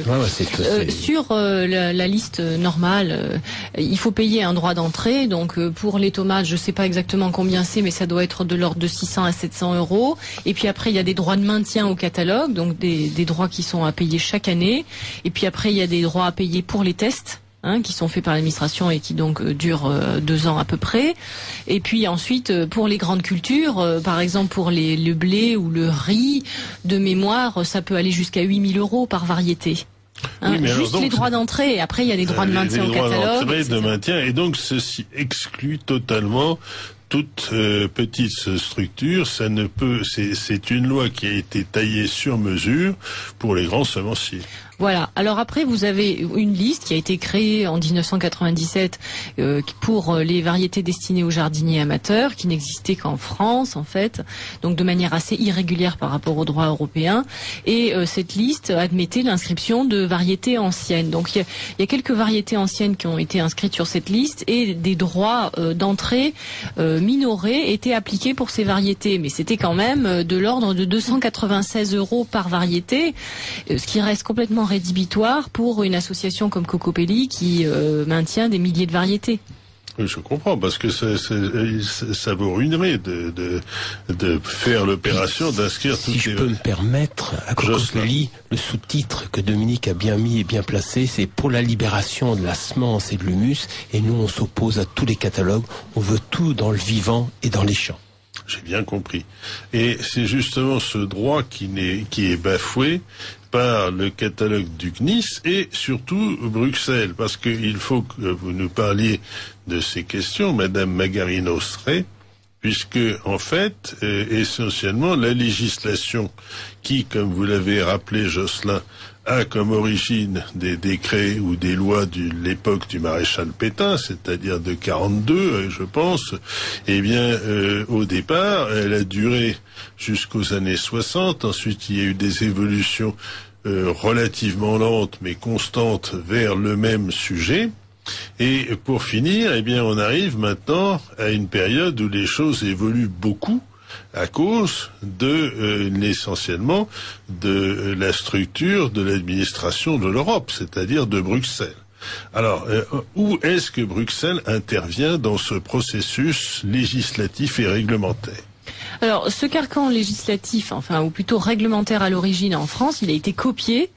sur la liste normale, il faut payer un droit d'entrée. Donc pour les tomates, je sais pas exactement combien c'est, mais ça doit être de l'ordre de 600 à 700 euros. Et puis après, il y a des droits de maintien au catalogue, donc des droits qui sont à payer chaque année. Et puis après, il y a des droits à payer pour les tests. Qui sont faits par l'administration et qui donc durent 2 ans à peu près. Et puis ensuite, pour les grandes cultures, par exemple pour le blé ou le riz, de mémoire, ça peut aller jusqu'à 8 000 euros par variété. Oui, mais juste les droits d'entrée, et après il y a des droits de maintien au catalogue. De maintien, et donc ceci exclut totalement toute petite structure. Ça ne peut, c'est une loi qui a été taillée sur mesure pour les grands semenciers. Voilà. Alors après, vous avez une liste qui a été créée en 1997 pour les variétés destinées aux jardiniers amateurs, qui n'existait qu'en France, en fait, donc de manière assez irrégulière par rapport au droit européen. Et cette liste admettait l'inscription de variétés anciennes. Donc il y a quelques variétés anciennes qui ont été inscrites sur cette liste et des droits d'entrée minorés étaient appliqués pour ces variétés. Mais c'était quand même de l'ordre de 296 euros par variété, ce qui reste complètement rédhibitoire pour une association comme Cocopelli qui maintient des milliers de variétés. Oui, je comprends, parce que ça vous ruinerait de faire l'opération d'inscrire toutes les... Si je peux me permettre, à Cocopelli, le sous-titre que Dominique a bien mis et bien placé, c'est pour la libération de la semence et de l'humus, et nous on s'oppose à tous les catalogues, on veut tout dans le vivant et dans les champs. J'ai bien compris. Et c'est justement ce droit qui est bafoué par le catalogue du CNIS et surtout Bruxelles, parce qu'il faut que vous nous parliez de ces questions, Madame Magarino-Stray, puisque en fait, essentiellement, la législation qui, comme vous l'avez rappelé, Jocelyn, a comme origine des décrets ou des lois de l'époque du maréchal Pétain, c'est-à-dire de 42, je pense, eh bien, au départ, elle a duré jusqu'aux années 60. Ensuite, il y a eu des évolutions relativement lentes, mais constantes vers le même sujet. Et pour finir, eh bien, on arrive maintenant à une période où les choses évoluent beaucoup, à cause essentiellement de la structure de l'administration de l'Europe, c'est-à-dire de Bruxelles. Alors, où est-ce que Bruxelles intervient dans ce processus législatif et réglementaire ? Alors, ce carcan législatif, enfin, ou plutôt réglementaire à l'origine en France, il a été copié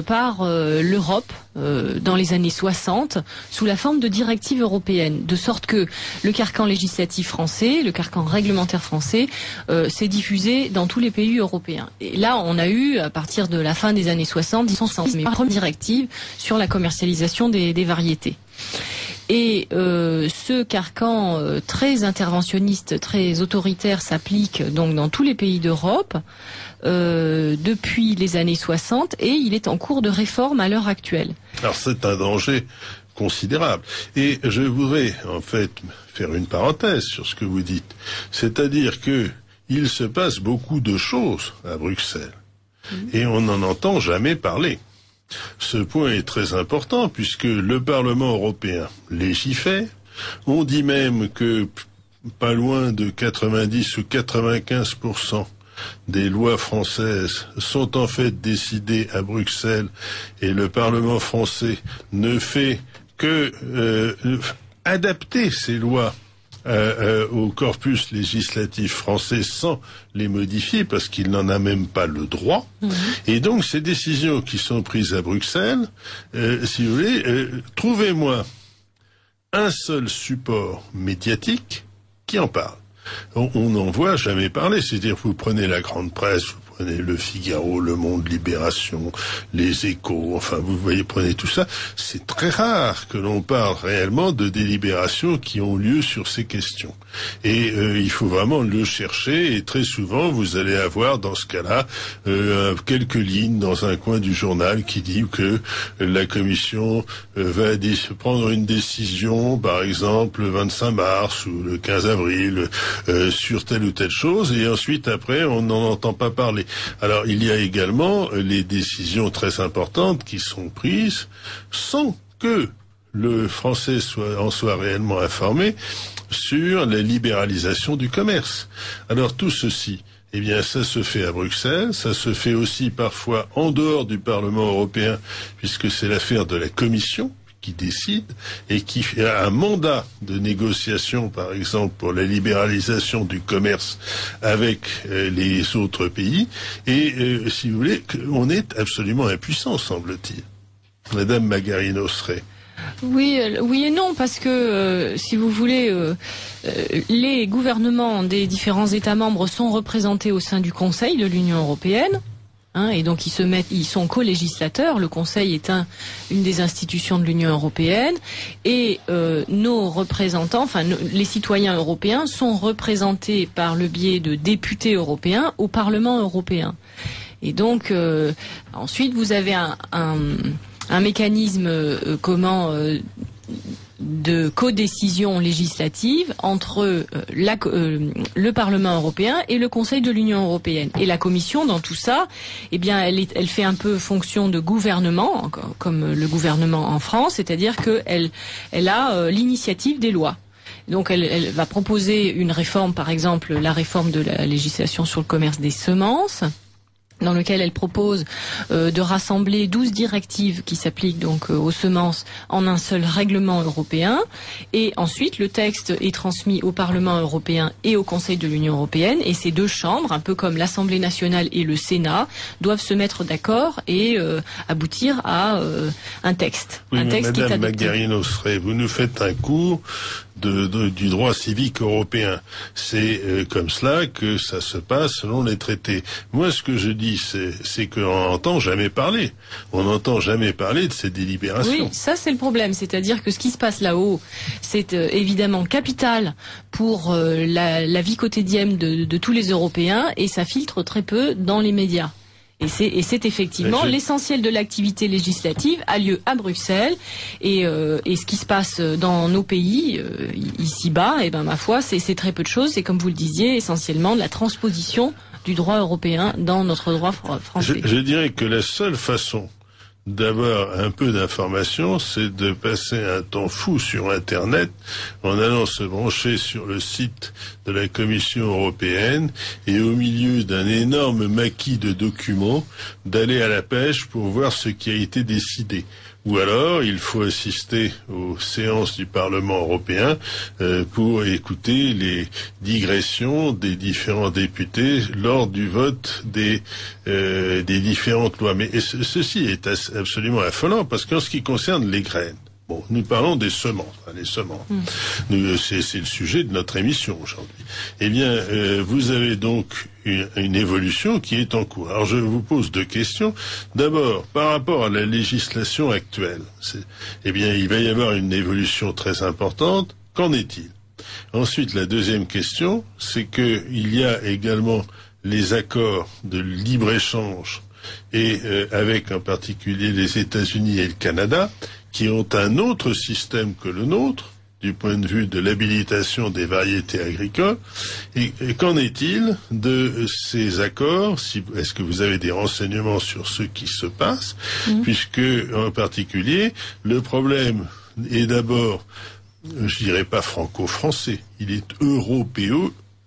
par l'Europe dans les années 60 sous la forme de directives européennes, de sorte que le carcan législatif français, le carcan réglementaire français, s'est diffusé dans tous les pays européens. Et là, on a eu, à partir de la fin des années 60, mes premières directives sur la commercialisation des variétés. Et ce carcan très interventionniste, très autoritaire s'applique donc dans tous les pays d'Europe depuis les années 60 et il est en cours de réforme à l'heure actuelle. Alors c'est un danger considérable. Et je voudrais en fait faire une parenthèse sur ce que vous dites. C'est-à-dire que il se passe beaucoup de choses à Bruxelles et on n'en entend jamais parler. Ce point est très important puisque le Parlement européen légifère. On dit même que pas loin de 90 ou 95% des lois françaises sont en fait décidées à Bruxelles et le Parlement français ne fait que adapter ces lois au corpus législatif français sans les modifier parce qu'il n'en a même pas le droit. Et donc ces décisions qui sont prises à Bruxelles, si vous voulez, trouvez-moi un seul support médiatique qui en parle. On n'en voit jamais parler, c'est-à-dire vous prenez la grande presse, vous prenez Le Figaro, Le Monde, Libération, Les Échos, enfin vous voyez, prenez tout ça, c'est très rare que l'on parle réellement de délibérations qui ont lieu sur ces questions. Et il faut vraiment le chercher et très souvent vous allez avoir dans ce cas-là quelques lignes dans un coin du journal qui dit que la commission va prendre une décision, par exemple le 25 mars ou le 15 avril sur telle ou telle chose et ensuite après on n'en entend pas parler. Alors il y a également les décisions très importantes qui sont prises sans que le Français en soit réellement informé sur la libéralisation du commerce. Alors tout ceci, eh bien, ça se fait à Bruxelles, ça se fait aussi parfois en dehors du Parlement européen, puisque c'est l'affaire de la Commission qui décide et qui a un mandat de négociation, par exemple, pour la libéralisation du commerce avec les autres pays. Et, si vous voulez, on est absolument impuissant, semble-t-il. Madame Magarino-Srey. Oui et non, parce que si vous voulez, les gouvernements des différents États membres sont représentés au sein du Conseil de l'Union européenne. Et donc ils sont co-législateurs. Le Conseil est une des institutions de l'Union européenne, et nos représentants, les citoyens européens, sont représentés par le biais de députés européens au Parlement européen. Et donc ensuite vous avez un mécanisme de codécision législative entre le Parlement européen et le Conseil de l'Union européenne. Et la Commission, dans tout ça, eh bien, elle fait un peu fonction de gouvernement, comme le gouvernement en France, c'est-à-dire qu'elle a l'initiative des lois. Donc elle va proposer une réforme, par exemple la réforme de la législation sur le commerce des semences, dans lequel elle propose de rassembler 12 directives qui s'appliquent donc aux semences en un seul règlement européen. Et ensuite, le texte est transmis au Parlement européen et au Conseil de l'Union européenne. Et ces deux chambres, un peu comme l'Assemblée nationale et le Sénat, doivent se mettre d'accord et aboutir à un texte. Oui, un texte Madame Magarino-Srey, vous nous faites un cours du droit civique européen. C'est comme cela que ça se passe selon les traités. Moi, ce que je dis, c'est qu'on n'entend jamais parler. On n'entend jamais parler de ces délibérations. Oui, ça c'est le problème. C'est-à-dire que ce qui se passe là-haut, c'est évidemment capital pour la vie quotidienne de tous les Européens, et ça filtre très peu dans les médias. Et c'est effectivement l'essentiel de l'activité législative a lieu à Bruxelles, et ce qui se passe dans nos pays ici-bas, ma foi, c'est très peu de choses. C'est, comme vous le disiez, essentiellement de la transposition du droit européen dans notre droit français. Je dirais que la seule façon d'avoir un peu d'information, c'est de passer un temps fou sur Internet en allant se brancher sur le site de la Commission européenne et au milieu d'un énorme maquis de documents, d'aller à la pêche pour voir ce qui a été décidé. Ou alors, il faut assister aux séances du Parlement européen pour écouter les digressions des différents députés lors du vote des différentes lois. Mais ceci est absolument affolant, parce qu'en ce qui concerne les graines, bon, nous parlons des semences, les semences. C'est le sujet de notre émission aujourd'hui. Eh bien, vous avez donc une évolution qui est en cours. Alors, je vous pose deux questions. D'abord, par rapport à la législation actuelle, eh bien, il va y avoir une évolution très importante. Qu'en est-il? Ensuite, la deuxième question, c'est que il y a également les accords de libre-échange et avec en particulier les États-Unis et le Canada, qui ont un autre système que le nôtre, du point de vue de l'habilitation des variétés agricoles. Et qu'en est-il de ces accords? Est-ce que vous avez des renseignements sur ce qui se passe? Puisque, en particulier, le problème est d'abord, je dirais pas franco-français, il est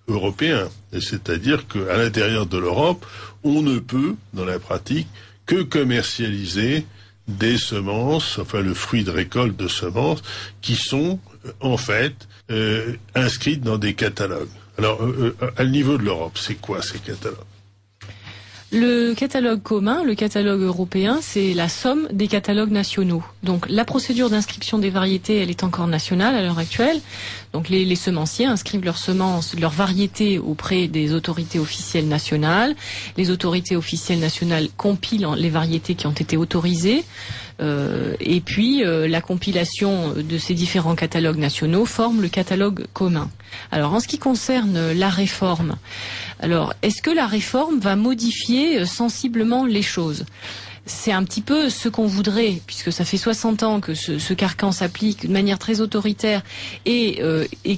européen. C'est-à-dire qu'à l'intérieur de l'Europe, on ne peut, dans la pratique, que commercialiser des semences, enfin le fruit de récolte de semences, qui sont en fait inscrites dans des catalogues. Alors, à le niveau de l'Europe, c'est quoi ces catalogues? Le catalogue commun, le catalogue européen, c'est la somme des catalogues nationaux. Donc la procédure d'inscription des variétés, elle est encore nationale à l'heure actuelle. Donc les semenciers inscrivent leurs semences, leurs variétés auprès des autorités officielles nationales. Les autorités officielles nationales compilent les variétés qui ont été autorisées. Et puis la compilation de ces différents catalogues nationaux forme le catalogue commun. Alors en ce qui concerne la réforme, alors est-ce que la réforme va modifier sensiblement les choses? c'est un petit peu ce qu'on voudrait, puisque ça fait 60 ans que ce carcan s'applique de manière très autoritaire et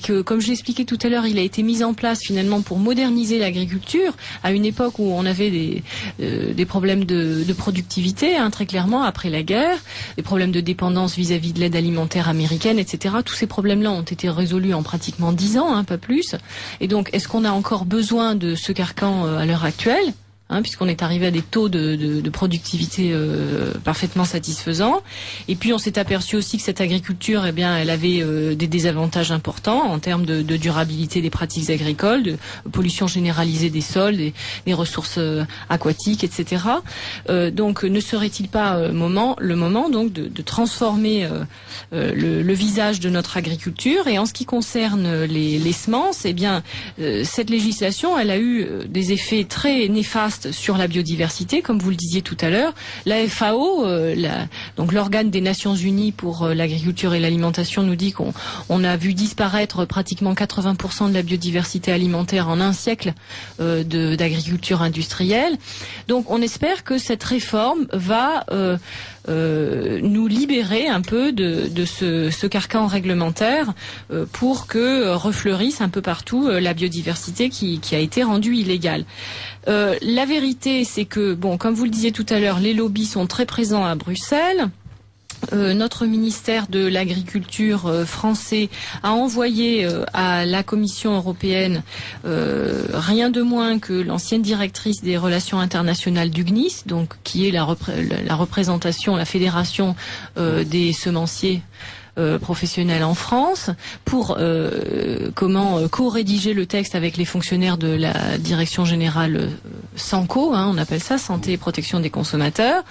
que, comme je l'expliquais tout à l'heure, il a été mis en place finalement pour moderniser l'agriculture à une époque où on avait des problèmes de productivité, hein, très clairement, après la guerre, des problèmes de dépendance vis-à-vis de l'aide alimentaire américaine, etc. Tous ces problèmes-là ont été résolus en pratiquement 10 ans, hein, pas plus. Et donc, est-ce qu'on a encore besoin de ce carcan à l'heure actuelle ? Puisqu'on est arrivé à des taux de productivité parfaitement satisfaisants. Et puis on s'est aperçu aussi que cette agriculture, eh bien, elle avait des désavantages importants en termes de durabilité des pratiques agricoles, de pollution généralisée des sols, des ressources aquatiques, etc. Donc ne serait-il pas le moment donc de transformer le visage de notre agriculture? Et en ce qui concerne les semences, eh bien, cette législation, elle a eu des effets très néfastes sur la biodiversité, comme vous le disiez tout à l'heure. La FAO, donc l'organe des Nations Unies pour l'agriculture et l'alimentation, nous dit qu'on a vu disparaître pratiquement 80% de la biodiversité alimentaire en un siècle d'agriculture industrielle. Donc on espère que cette réforme va nous libérer un peu de ce carcan réglementaire pour que refleurisse un peu partout la biodiversité qui a été rendue illégale. La vérité, c'est que, bon, comme vous le disiez tout à l'heure, les lobbies sont très présents à Bruxelles. Notre ministère de l'Agriculture français a envoyé à la Commission européenne rien de moins que l'ancienne directrice des relations internationales du CNIS, donc qui est la représentation, la fédération des semenciers professionnels en France, pour co-rédiger le texte avec les fonctionnaires de la direction générale Sanco, hein, on appelle ça, Santé et Protection des Consommateurs.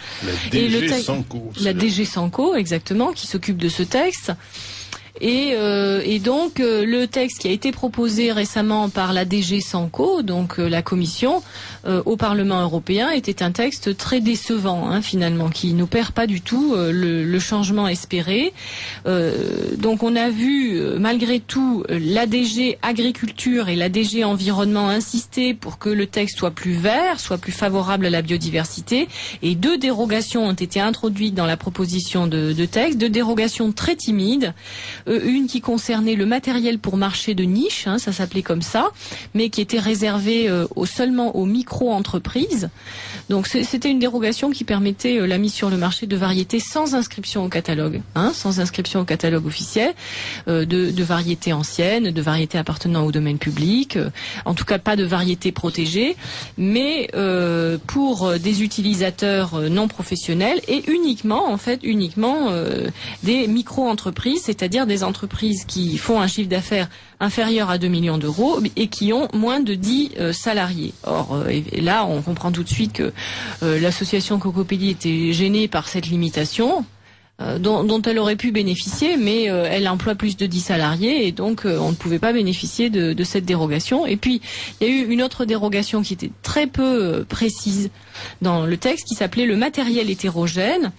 La DG Sanco, exactement, qui s'occupe de ce texte. Et donc le texte qui a été proposé récemment par la DG Sanco, donc la Commission, au Parlement européen, était un texte très décevant, hein, finalement, qui n'opère pas du tout le changement espéré. Donc on a vu, malgré tout, la DG Agriculture et la DG Environnement insister pour que le texte soit plus vert, soit plus favorable à la biodiversité. Et 2 dérogations ont été introduites dans la proposition de texte, 2 dérogations très timides. Une qui concernait le matériel pour marché de niche, hein, ça s'appelait comme ça, mais qui était réservé seulement aux micro-entreprises. Donc c'était une dérogation qui permettait la mise sur le marché de variétés sans inscription au catalogue, hein, sans inscription au catalogue officiel, de variétés anciennes, de variétés appartenant au domaine public, en tout cas pas de variétés protégées, mais pour des utilisateurs non professionnels et uniquement des micro-entreprises, c'est-à-dire des entreprises qui font un chiffre d'affaires inférieur à 2 millions d'euros et qui ont moins de 10 salariés. Or, et là, on comprend tout de suite que l'association Cocopédie était gênée par cette limitation, dont elle aurait pu bénéficier, mais elle emploie plus de 10 salariés et donc on ne pouvait pas bénéficier de cette dérogation. Et puis, il y a eu une autre dérogation qui était très peu précise dans le texte, qui s'appelait le matériel hétérogène,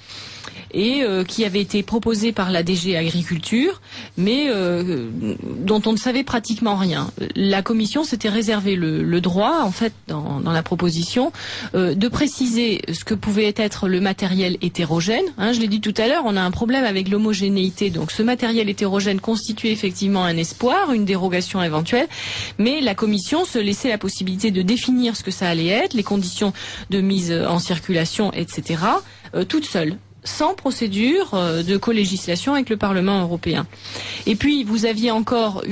et qui avait été proposé par la DG Agriculture, mais dont on ne savait pratiquement rien. La Commission s'était réservé le droit, en fait, dans la proposition, de préciser ce que pouvait être le matériel hétérogène. Hein, je l'ai dit tout à l'heure, on a un problème avec l'homogénéité, donc ce matériel hétérogène constituait effectivement un espoir, une dérogation éventuelle, mais la Commission se laissait la possibilité de définir ce que ça allait être, les conditions de mise en circulation, etc., toute seule, sans procédure de colégislation avec le Parlement européen. Et puis, vous aviez encore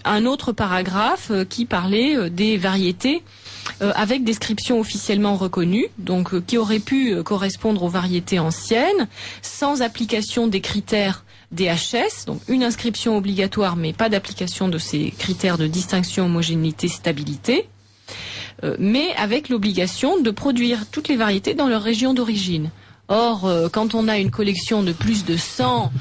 un autre paragraphe qui parlait des variétés avec description officiellement reconnue, donc qui auraient pu correspondre aux variétés anciennes, sans application des critères DHS, donc une inscription obligatoire, mais pas d'application de ces critères de distinction, homogénéité, stabilité, mais avec l'obligation de produire toutes les variétés dans leur région d'origine. Or, quand on a une collection de plus de 100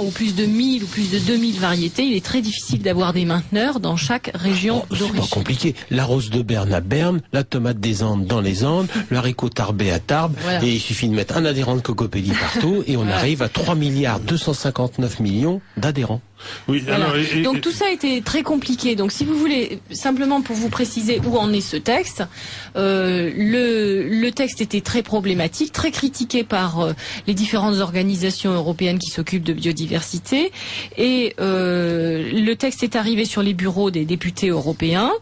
ou plus de 1000 ou plus de 2000 variétés, il est très difficile d'avoir des mainteneurs dans chaque région d'origine. C'est pas compliqué. La rose de Berne à Berne, la tomate des Andes dans les Andes, le haricot tarbé à Tarbes, voilà. Et il suffit de mettre un adhérent de Cocopédie partout et on arrive à 3,259 milliards d'adhérents. Oui, Voilà. alors, Donc tout ça a été très compliqué. Donc si vous voulez, simplement pour vous préciser où en est ce texte, le texte était très problématique, très critiqué par les différentes organisations européennes qui s'occupent de biodiversité. Et le texte est arrivé sur les bureaux des députés européens.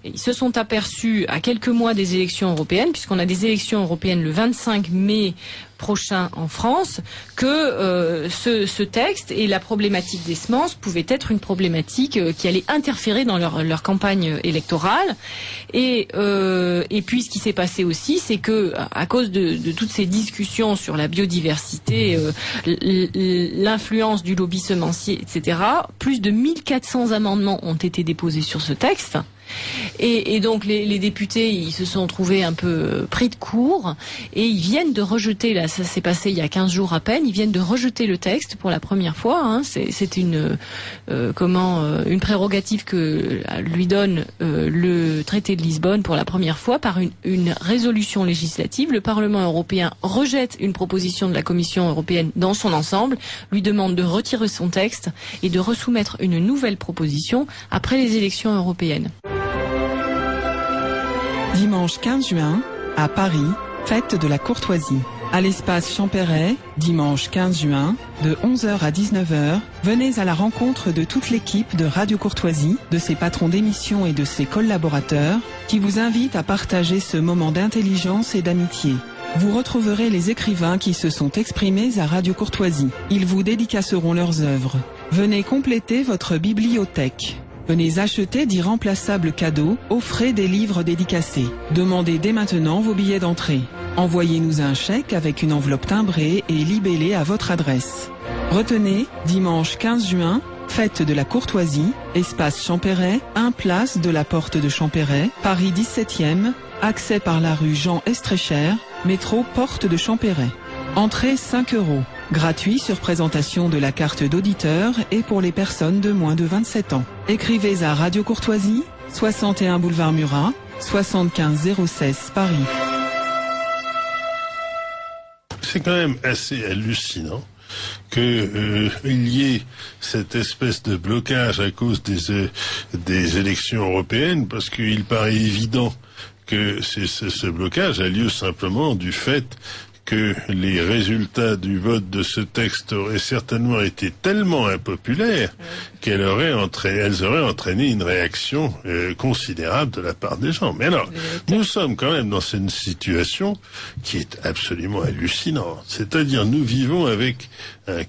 Ils se sont aperçus à quelques mois des élections européennes, puisqu'on a des élections européennes le 25 mai prochain en France, que ce texte et la problématique des semences pouvaient être une problématique qui allait interférer dans leur campagne électorale. Et puis ce qui s'est passé aussi, c'est que à cause de toutes ces discussions sur la biodiversité, l'influence du lobby semencier, etc., plus de 1400 amendements ont été déposés sur ce texte. Et donc les députés, ils se sont trouvés un peu pris de court et ils viennent de rejeter, là ça s'est passé il y a 15 jours à peine, ils viennent de rejeter le texte pour la première fois. Hein. C'est une prérogative que lui donne le traité de Lisbonne pour la première fois par une résolution législative. Le Parlement européen rejette une proposition de la Commission européenne dans son ensemble, lui demande de retirer son texte et de resoumettre une nouvelle proposition après les élections européennes. Dimanche 15 juin, à Paris, fête de la courtoisie. À l'espace Champéret, dimanche 15 juin, de 11h à 19h, venez à la rencontre de toute l'équipe de Radio Courtoisie, de ses patrons d'émission et de ses collaborateurs, qui vous invitent à partager ce moment d'intelligence et d'amitié. Vous retrouverez les écrivains qui se sont exprimés à Radio Courtoisie. Ils vous dédicaceront leurs œuvres. Venez compléter votre bibliothèque. Venez acheter d'irremplaçables cadeaux, offrez des livres dédicacés. Demandez dès maintenant vos billets d'entrée. Envoyez-nous un chèque avec une enveloppe timbrée et libellée à votre adresse. Retenez, dimanche 15 juin, fête de la courtoisie, espace Champéret, 1 place de la Porte de Champéret, Paris 17e, accès par la rue Jean Estrécher, métro Porte de Champéret. Entrée 5 €. Gratuit sur présentation de la carte d'auditeur et pour les personnes de moins de 27 ans. Écrivez à Radio Courtoisie, 61 boulevard Murat, 75 016 Paris. C'est quand même assez hallucinant que il y ait cette espèce de blocage à cause des élections européennes, parce qu'il paraît évident que ce blocage a lieu simplement du fait que les résultats du vote de ce texte auraient certainement été tellement impopulaires qu'elles auraient entraîné une réaction considérable de la part des gens. Mais alors, nous sommes quand même dans une situation qui est absolument hallucinante. C'est-à-dire, nous vivons avec un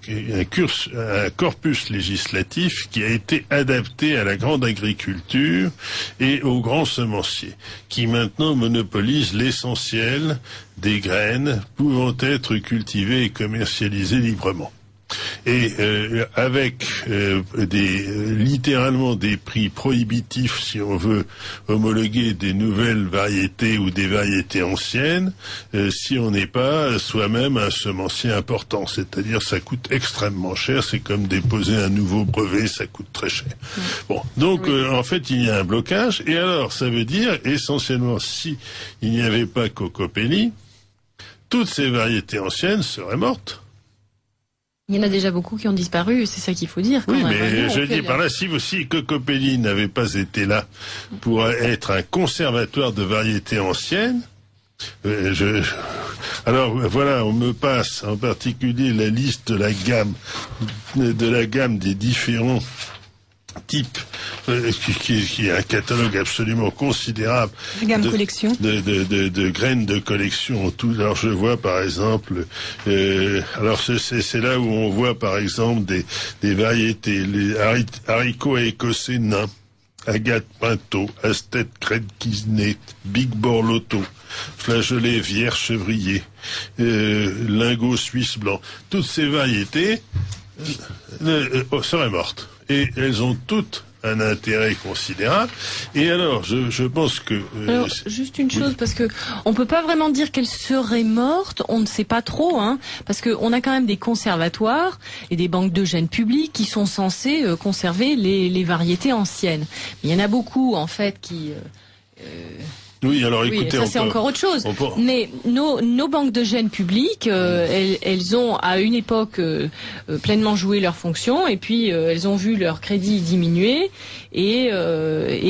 corpus législatif qui a été adapté à la grande agriculture et aux grands semenciers, qui maintenant monopolisent l'essentiel des graines pouvant être cultivées et commercialisées librement. Et avec littéralement des prix prohibitifs si on veut homologuer des nouvelles variétés ou des variétés anciennes, si on n'est pas soi-même un semencier important. C'est-à-dire ça coûte extrêmement cher, c'est comme déposer un nouveau brevet, ça coûte très cher. Bon, donc en fait il y a un blocage, et alors ça veut dire essentiellement si il n'y avait pas Cocopelli, toutes ces variétés anciennes seraient mortes. Il y en a déjà beaucoup qui ont disparu, c'est ça qu'il faut dire. Oui, mais je dis par là, si Cocopelli n'avait pas été là pour être un conservatoire de variétés anciennes, alors voilà, on me passe en particulier la liste de la gamme des différents type qui est un catalogue absolument considérable de graines de collection. Alors je vois par exemple alors c'est là où on voit par exemple des variétés, les haricots écossais nains, Agathe Pinto, Astet Crête Kisnet, Big Borlotto, flageolet vierge chevrier, lingot suisse blanc. Toutes ces variétés seraient mortes. Et elles ont toutes un intérêt considérable. Et alors, je pense que... alors, juste une chose, parce que on peut pas vraiment dire qu'elles seraient mortes, on ne sait pas trop, hein, parce que on a quand même des conservatoires et des banques de gènes publiques qui sont censés conserver les variétés anciennes. Mais il y en a beaucoup, en fait, qui... Oui, alors écoutez, ça c'est encore autre chose. Mais nos banques de gènes publiques, elles ont à une époque pleinement joué leur fonction, et puis elles ont vu leur crédit diminuer, et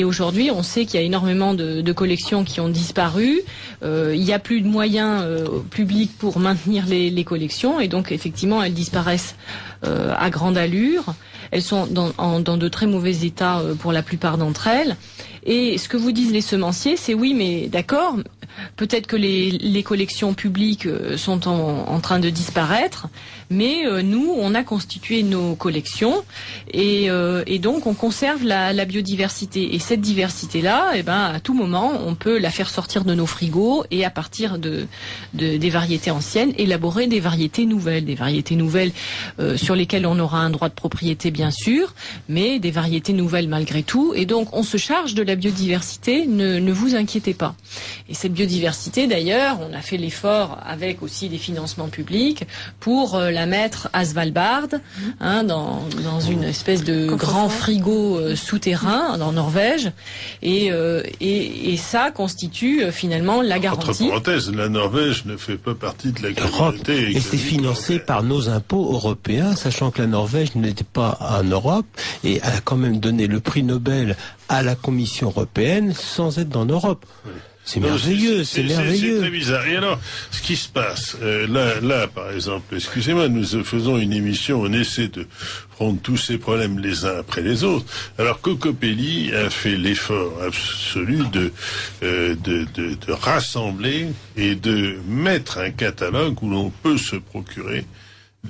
aujourd'hui on sait qu'il y a énormément de collections qui ont disparu. Il n'y a plus de moyens publics pour maintenir les collections, et donc effectivement elles disparaissent à grande allure. Elles sont dans de très mauvais états pour la plupart d'entre elles. Et ce que vous disent les semenciers, c'est oui, mais d'accord, peut-être que les collections publiques sont en train de disparaître, mais nous, on a constitué nos collections, et donc on conserve la biodiversité. Et cette diversité-là, à tout moment, on peut la faire sortir de nos frigos, et à partir des variétés anciennes, élaborer des variétés nouvelles sur lesquelles on aura un droit de propriété, bien sûr, mais des variétés nouvelles malgré tout. Et donc, on se charge de la biodiversité, ne vous inquiétez pas. Et cette biodiversité, d'ailleurs, on a fait l'effort avec aussi des financements publics pour la mettre à Svalbard, dans une espèce de grand frigo souterrain en Norvège, et ça constitue finalement la garantie. Entre parenthèses, la Norvège ne fait pas partie de la communauté. Et c'est financé par nos impôts européens, sachant que la Norvège n'était pas en Europe et a quand même donné le prix Nobel à la Commission européenne sans être dans l'Europe. Oui. C'est merveilleux, c'est merveilleux. C'est très bizarre. Et alors, ce qui se passe, là, par exemple, excusez-moi, nous faisons une émission, on essaie de prendre tous ces problèmes les uns après les autres. Alors, Cocopelli a fait l'effort absolu de rassembler et de mettre un catalogue où l'on peut se procurer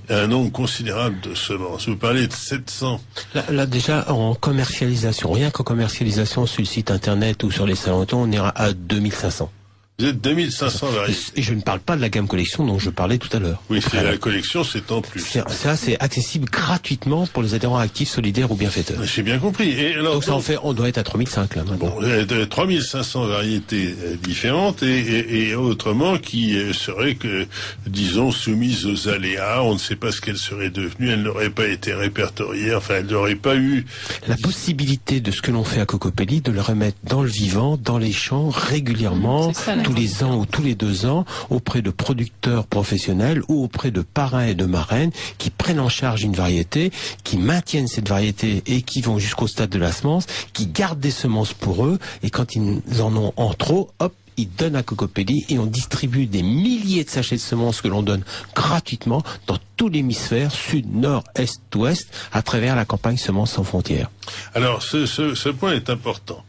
un nombre considérable de semences. Vous parlez de 700. Là déjà, en commercialisation, rien qu'en commercialisation sur le site internet ou sur les salons, on ira à 2500. Vous êtes 2500 variétés. Et je ne parle pas de la gamme collection dont je parlais tout à l'heure. Oui, c'est la collection, c'est en plus. Ça, c'est accessible gratuitement pour les adhérents actifs, solidaires ou bienfaiteurs. J'ai bien compris. Et alors, donc ça en fait, on doit être à 3005 là maintenant. Bon, 3500 variétés différentes et autrement qui seraient disons, soumises aux aléas. On ne sait pas ce qu'elles seraient devenues. Elles n'auraient pas été répertoriées. Enfin, elles n'auraient pas eu la possibilité de ce que l'on fait à Cocopelli, de le remettre dans le vivant, dans les champs, régulièrement. Tous les ans ou tous les 2 ans, auprès de producteurs professionnels ou auprès de parrains et de marraines qui prennent en charge une variété, qui maintiennent cette variété et qui vont jusqu'au stade de la semence, qui gardent des semences pour eux, et quand ils en ont en trop, hop, ils donnent à Cocopelli et on distribue des milliers de sachets de semences que l'on donne gratuitement dans tout l'hémisphère, sud, nord, est, ouest, à travers la campagne Semences sans frontières. Alors, ce point est important.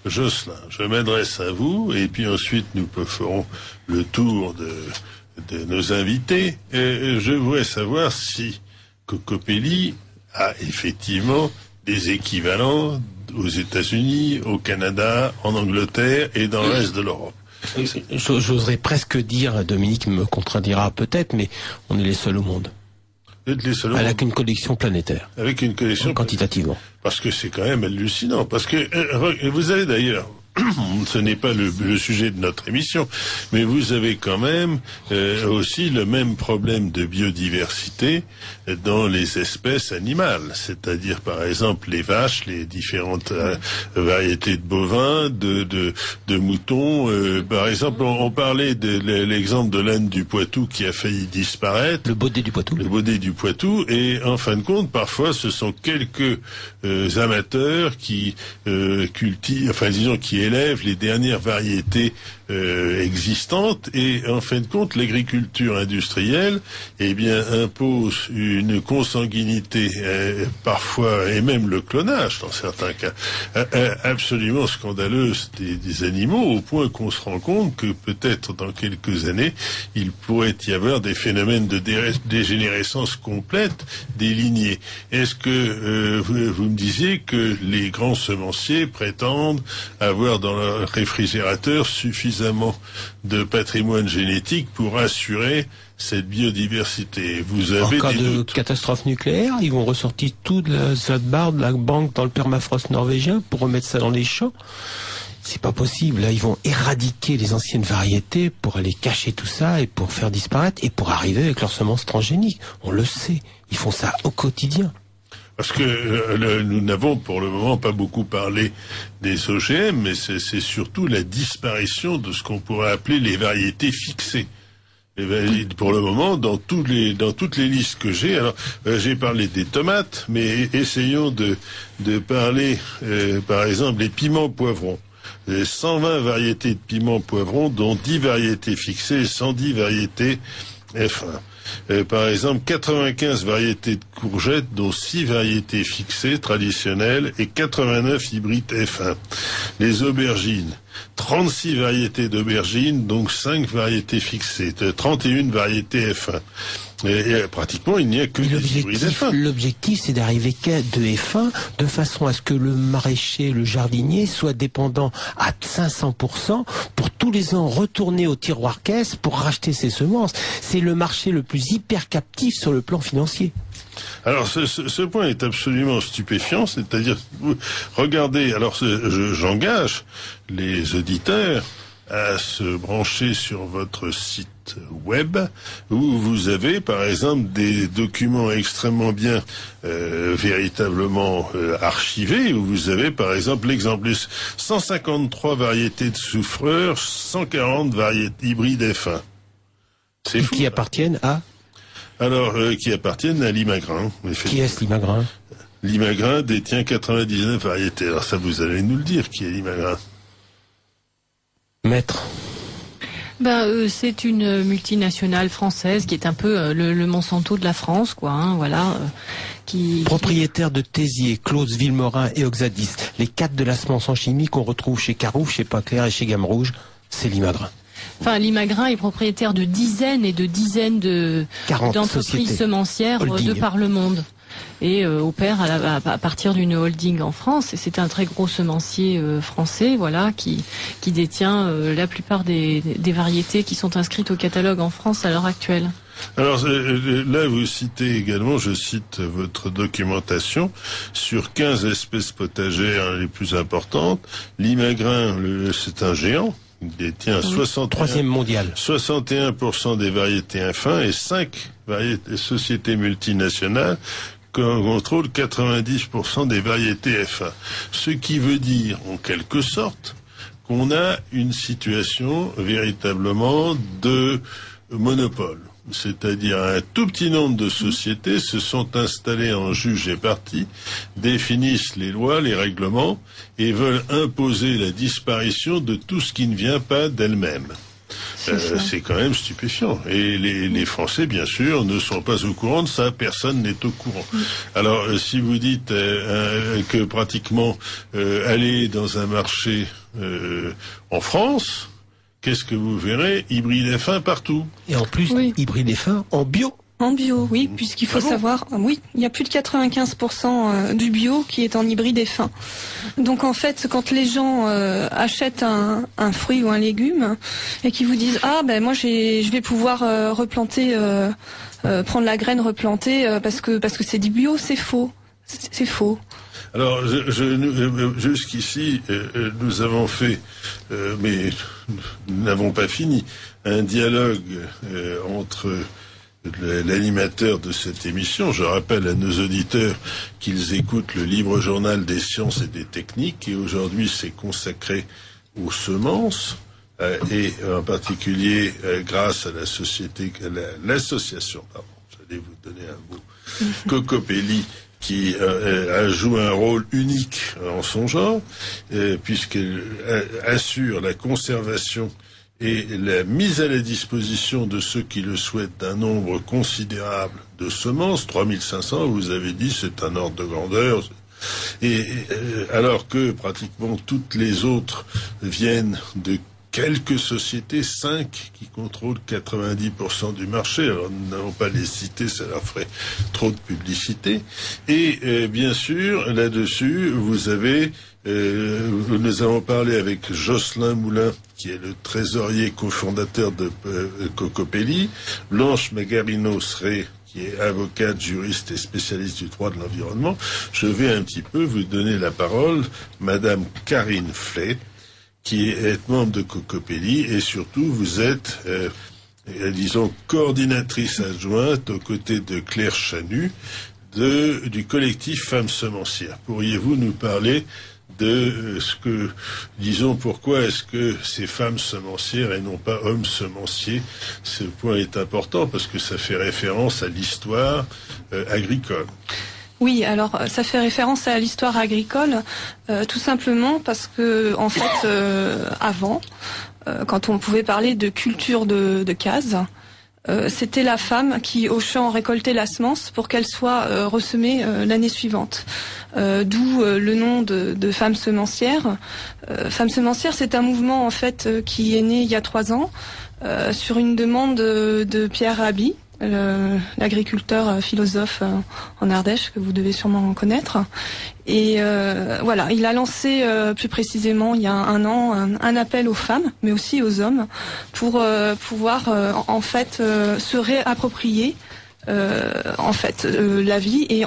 Jocelyn, je m'adresse à vous, et puis ensuite nous ferons le tour de nos invités. Je voudrais savoir si Cocopelli a effectivement des équivalents aux États-Unis, au Canada, en Angleterre et dans le reste de l'Europe. J'oserais presque dire, Dominique me contredira peut-être, mais on est les seuls au monde. Avec une collection planétaire. Avec une collection quantitativement. Parce que c'est quand même hallucinant. Parce que vous avez d'ailleurs, ce n'est pas le sujet de notre émission, mais vous avez quand même aussi le même problème de biodiversité dans les espèces animales. C'est-à-dire, par exemple, les vaches, les différentes variétés de bovins, de moutons. Par exemple, on parlait de l'exemple de l'âne du Poitou qui a failli disparaître. Le baudet du Poitou. Le baudet du Poitou. Et en fin de compte, parfois, ce sont quelques amateurs qui cultivent, enfin disons, qui élèvent les dernières variétés existantes, et en fin de compte l'agriculture industrielle impose une consanguinité parfois, et même le clonage dans certains cas, absolument scandaleuse des animaux, au point qu'on se rend compte que peut-être dans quelques années il pourrait y avoir des phénomènes de dégénérescence complète des lignées. Est-ce que vous me disiez que les grands semenciers prétendent avoir dans leur réfrigérateur suffisamment de patrimoine génétique pour assurer cette biodiversité? Vous avez en cas de catastrophe nucléaire, ils vont ressortir tout de la Svalbard, de la banque dans le permafrost norvégien pour remettre ça dans les champs. C'est pas possible. Là, ils vont éradiquer les anciennes variétés pour aller cacher tout ça et pour faire disparaître et pour arriver avec leurs semences transgéniques. On le sait. Ils font ça au quotidien. Parce que nous n'avons pour le moment pas beaucoup parlé des OGM, mais c'est surtout la disparition de ce qu'on pourrait appeler les variétés fixées. Pour le moment, dans toutes les listes que j'ai, alors j'ai parlé des tomates, mais essayons de parler, par exemple, les piments poivrons. 120 variétés de piments poivrons, dont 10 variétés fixées et 110 variétés F1. Par exemple, 95 variétés de courgettes, dont 6 variétés fixées traditionnelles et 89 hybrides F1. Les aubergines, 36 variétés d'aubergines, donc 5 variétés fixées, 31 variétés F1. Et pratiquement, il n'y a que des hybrides F1. L'objectif, c'est d'arriver qu'à de F1, de façon à ce que le maraîcher, le jardinier, soit dépendant à 500% pour tous les ans retourner au tiroir caisse pour racheter ses semences. C'est le marché le plus hyper captif sur le plan financier. Alors ce point est absolument stupéfiant, c'est-à-dire, regardez, alors j'engage les auditeurs à se brancher sur votre site web où vous avez par exemple des documents extrêmement bien véritablement archivés, où vous avez par exemple l'exemple 153 variétés de souffleurs, 140 variétés hybrides F1. C'est fou, qui appartiennent à Alors, qui appartiennent à Limagrin. Qui est-ce Limagrin? Limagrin détient 99 variétés. Alors ça, vous allez nous le dire, qui est Limagrin? Maître. C'est une multinationale française qui est un peu le Monsanto de la France, quoi. Hein, voilà. Propriétaire de Tézier, Claude, Villemorin et Oxadis, les 4 de la semence en chimie qu'on retrouve chez Carouf, chez Paclair et chez Gamme Rouge, c'est Limagrin. Enfin, Limagrin est propriétaire de dizaines et de dizaines d'entreprises semencières de par le monde. Et opère à partir d'une holding en France. Et c'est un très gros semencier français, voilà, qui détient la plupart des variétés qui sont inscrites au catalogue en France à l'heure actuelle. Alors là, vous citez également, je cite votre documentation, sur 15 espèces potagères les plus importantes. Limagrin, c'est un géant. Il détient 3e mondial. 61% des variétés F1 et 5 sociétés multinationales contrôlent 90% des variétés F1. Ce qui veut dire, en quelque sorte, qu'on a une situation véritablement de monopole. C'est-à-dire un tout petit nombre de sociétés se sont installées en juges et parties, définissent les lois, les règlements et veulent imposer la disparition de tout ce qui ne vient pas d'elles-mêmes. C'est quand même stupéfiant. Et les Français, bien sûr, ne sont pas au courant de ça. Personne n'est au courant. Alors, si vous dites que pratiquement aller dans un marché en France, qu'est-ce que vous verrez? Hybride F1 partout. Et en plus, hybride F1 en bio. En bio, oui, puisqu'il faut savoir, oui, il y a plus de 95% du bio qui est en hybride F1. Donc en fait, quand les gens achètent un fruit ou un légume et qui vous disent moi je vais pouvoir replanter, prendre la graine replantée parce que c'est du bio, c'est faux, c'est faux. Alors, jusqu'ici, nous avons fait, mais nous n'avons pas fini, un dialogue entre l'animateur de cette émission. Je rappelle à nos auditeurs qu'ils écoutent le Libre Journal des sciences et des techniques, et aujourd'hui c'est consacré aux semences, et en particulier grâce à l'association, j'allais vous donner un mot, Cocopelli, qui joue un rôle unique en son genre, puisqu'elle assure la conservation et la mise à la disposition de ceux qui le souhaitent d'un nombre considérable de semences. 3500, vous avez dit, c'est un ordre de grandeur. Et alors que pratiquement toutes les autres viennent de quelques sociétés, 5 qui contrôlent 90% du marché. Alors nous n'allons pas les citer, ça leur ferait trop de publicité. Et bien sûr, là-dessus, vous avez, nous avons parlé avec Jocelyn Moulin, qui est le trésorier cofondateur de Cocopelli, Blanche Magarino-Sré, qui est avocate, juriste et spécialiste du droit de l'environnement. Je vais un petit peu vous donner la parole, Madame Karine Flay, qui est membre de Cocopelli, et surtout vous êtes, disons, coordinatrice adjointe aux côtés de Claire Chanu du collectif Femmes Semencières. Pourriez-vous nous parler de pourquoi est-ce que ces femmes semencières et non pas hommes semenciers? Ce point est important parce que ça fait référence à l'histoire agricole. Oui, alors ça fait référence à l'histoire agricole, tout simplement parce que en fait, avant, quand on pouvait parler de culture de cases, c'était la femme qui au champ récoltait la semence pour qu'elle soit ressemée l'année suivante. D'où le nom de femme semencière. Femme semencière, c'est un mouvement en fait qui est né il y a 3 ans sur une demande de Pierre Rabhi, l'agriculteur philosophe en Ardèche que vous devez sûrement connaître. Et voilà, il a lancé plus précisément il y a 1 an un appel aux femmes, mais aussi aux hommes, pour pouvoir en fait se réapproprier en fait la vie et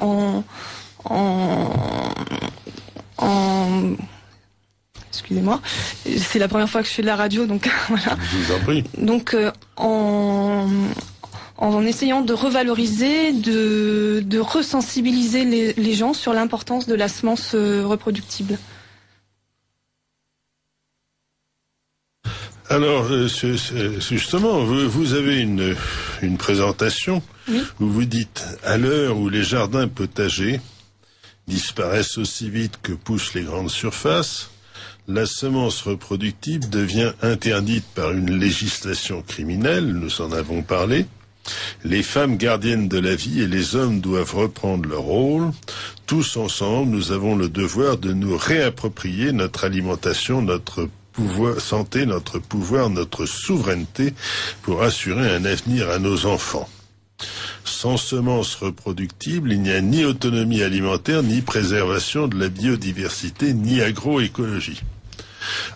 excusez-moi, c'est la première fois que je fais de la radio, donc voilà. Je vous en prie. Donc en essayant de revaloriser, de resensibiliser les gens sur l'importance de la semence reproductible. Alors, justement, vous avez une présentation Oui. où vous dites « À l'heure où les jardins potagers disparaissent aussi vite que poussent les grandes surfaces, la semence reproductive devient interdite par une législation criminelle, nous en avons parlé. Les femmes gardiennes de la vie et les hommes doivent reprendre leur rôle. Tous ensemble, nous avons le devoir de nous réapproprier notre alimentation, notre santé, notre pouvoir, notre souveraineté pour assurer un avenir à nos enfants. Sans semences reproductibles, il n'y a ni autonomie alimentaire, ni préservation de la biodiversité, ni agroécologie. »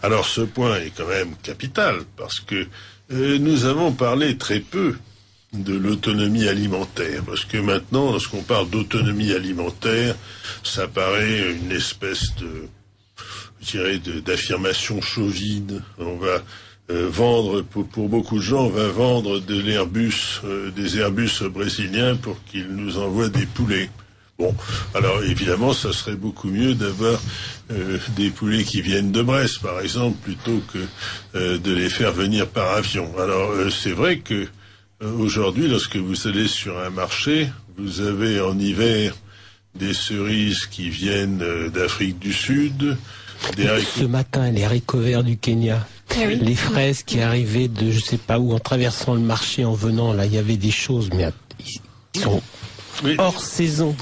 Alors ce point est quand même capital, parce que nous avons parlé très peu de l'autonomie alimentaire, parce que maintenant, lorsqu'on parle d'autonomie alimentaire, ça paraît une espèce d'affirmation chauvine. On va vendre, pour beaucoup de gens, on va vendre de l'Airbus, des Airbus brésiliens pour qu'ils nous envoient des poulets. Bon, alors évidemment, ça serait beaucoup mieux d'avoir des poulets qui viennent de Brest, par exemple, plutôt que de les faire venir par avion. Alors c'est vrai que aujourd'hui, lorsque vous allez sur un marché, vous avez en hiver des cerises qui viennent d'Afrique du Sud, des haricots... Ce matin, les haricots verts du Kenya, oui. Les fraises qui arrivaient de je sais pas où, en traversant le marché, en venant, là, il y avait des choses, mais ils sont hors saison,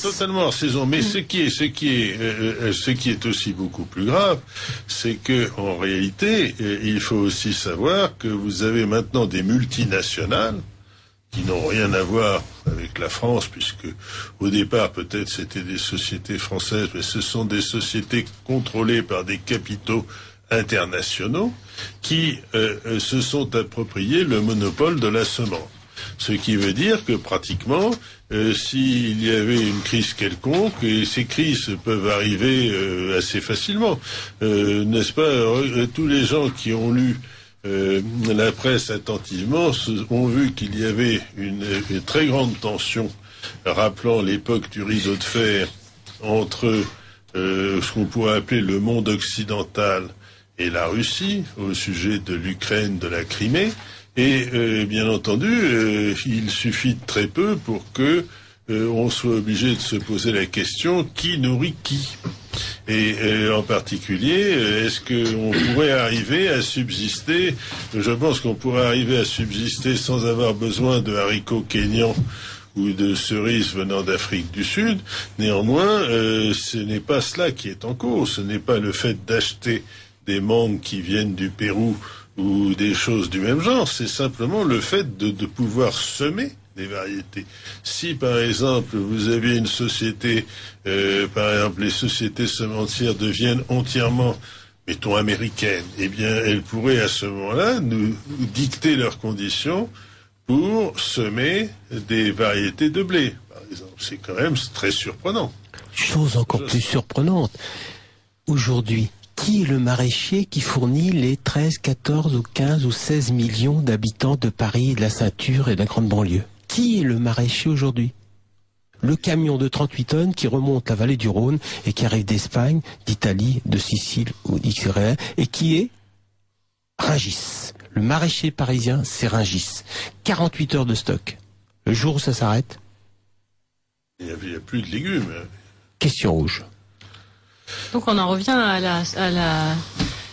totalement hors saison. Mais ce qui est aussi beaucoup plus grave, c'est que en réalité, il faut aussi savoir que vous avez maintenant des multinationales qui n'ont rien à voir avec la France, puisque au départ peut-être c'était des sociétés françaises, mais ce sont des sociétés contrôlées par des capitaux internationaux qui se sont appropriés le monopole de la semence. Ce qui veut dire que pratiquement, s'il y avait une crise quelconque, et ces crises peuvent arriver assez facilement, n'est-ce pas, tous les gens qui ont lu la presse attentivement ont vu qu'il y avait une très grande tension rappelant l'époque du rideau de fer entre ce qu'on pourrait appeler le monde occidental et la Russie au sujet de l'Ukraine, de la Crimée. Et bien entendu, il suffit de très peu pour que on soit obligé de se poser la question qui nourrit qui. Et en particulier, est-ce qu'on pourrait arriver à subsister? Je pense qu'on pourrait arriver à subsister sans avoir besoin de haricots kenyans ou de cerises venant d'Afrique du Sud. Néanmoins, ce n'est pas cela qui est en cause. Ce n'est pas le fait d'acheter des mangues qui viennent du Pérou ou des choses du même genre, c'est simplement le fait de pouvoir semer des variétés. Si par exemple vous avez une société, par exemple les sociétés semencières deviennent entièrement, mettons, américaines, eh bien elles pourraient à ce moment-là nous dicter leurs conditions pour semer des variétés de blé, par exemple. C'est quand même très surprenant. Chose encore plus surprenante, aujourd'hui, qui est le maraîcher qui fournit les 13, 14 ou 15 ou 16 millions d'habitants de Paris, de la ceinture et de la grande banlieue? Qui est le maraîcher aujourd'hui? le camion de 38 tonnes qui remonte la vallée du Rhône et qui arrive d'Espagne, d'Italie, de Sicile ou d'Israël et qui est Rungis. Le maraîcher parisien, c'est Rungis. 48 heures de stock. Le jour où ça s'arrête, il n'y a plus de légumes. Question rouge. Donc on en revient à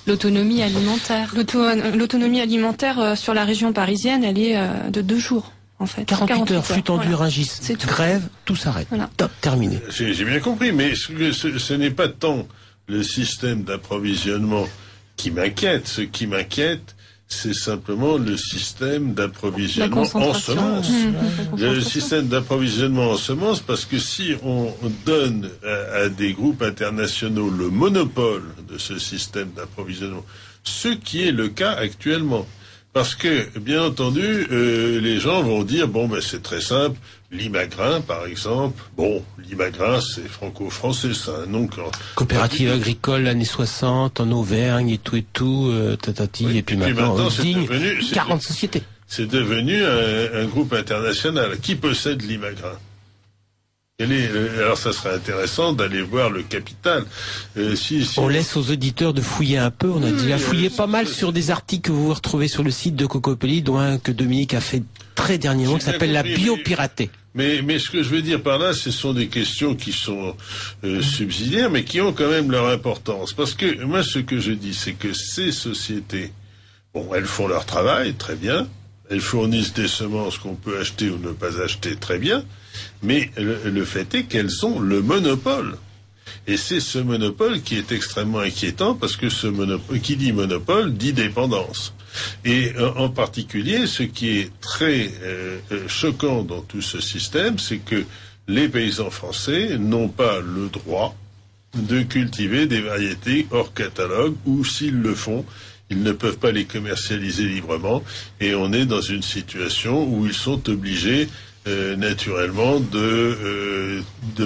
l'autonomie alimentaire. L'autonomie alimentaire sur la région parisienne, elle est de 2 jours. En fait. 48 heures, flux tendu, voilà. Rungis, grève, tout s'arrête. Voilà. Top, terminé. J'ai bien compris, mais ce n'est pas tant le système d'approvisionnement qui m'inquiète. Ce qui m'inquiète, c'est simplement le système d'approvisionnement en semences. Le système d'approvisionnement en semences, parce que si on donne à des groupes internationaux le monopole de ce système d'approvisionnement, ce qui est le cas actuellement, parce que, bien entendu, les gens vont dire, c'est très simple, Limagrain, par exemple. Limagrain, c'est franco-français, c'est un nom coopérative agricole, années 60, en Auvergne, et tout, tatati, oui, et puis maintenant c'est devenu 40 sociétés. C'est devenu un groupe international. Qui possède Limagrain? Alors ça serait intéressant d'aller voir le capital. On laisse aux auditeurs de fouiller un peu. On a déjà fouillé pas mal sur des articles que vous retrouvez sur le site de Cocopelli, dont un que Dominique a fait très dernièrement, qui s'appelle La Bio-Piratée. Mais ce que je veux dire par là, ce sont des questions qui sont subsidiaires, mais qui ont quand même leur importance. Parce que moi, ce que je dis, c'est que ces sociétés, elles font leur travail, très bien. Elles fournissent des semences qu'on peut acheter ou ne pas acheter, très bien. Mais le fait est qu'elles ont le monopole. Et c'est ce monopole qui est extrêmement inquiétant, parce que ce monopole, qui dit monopole, dit dépendance. Et en particulier, ce qui est très choquant dans tout ce système, c'est que les paysans français n'ont pas le droit de cultiver des variétés hors catalogue, ou s'ils le font, ils ne peuvent pas les commercialiser librement, et on est dans une situation où ils sont obligés naturellement de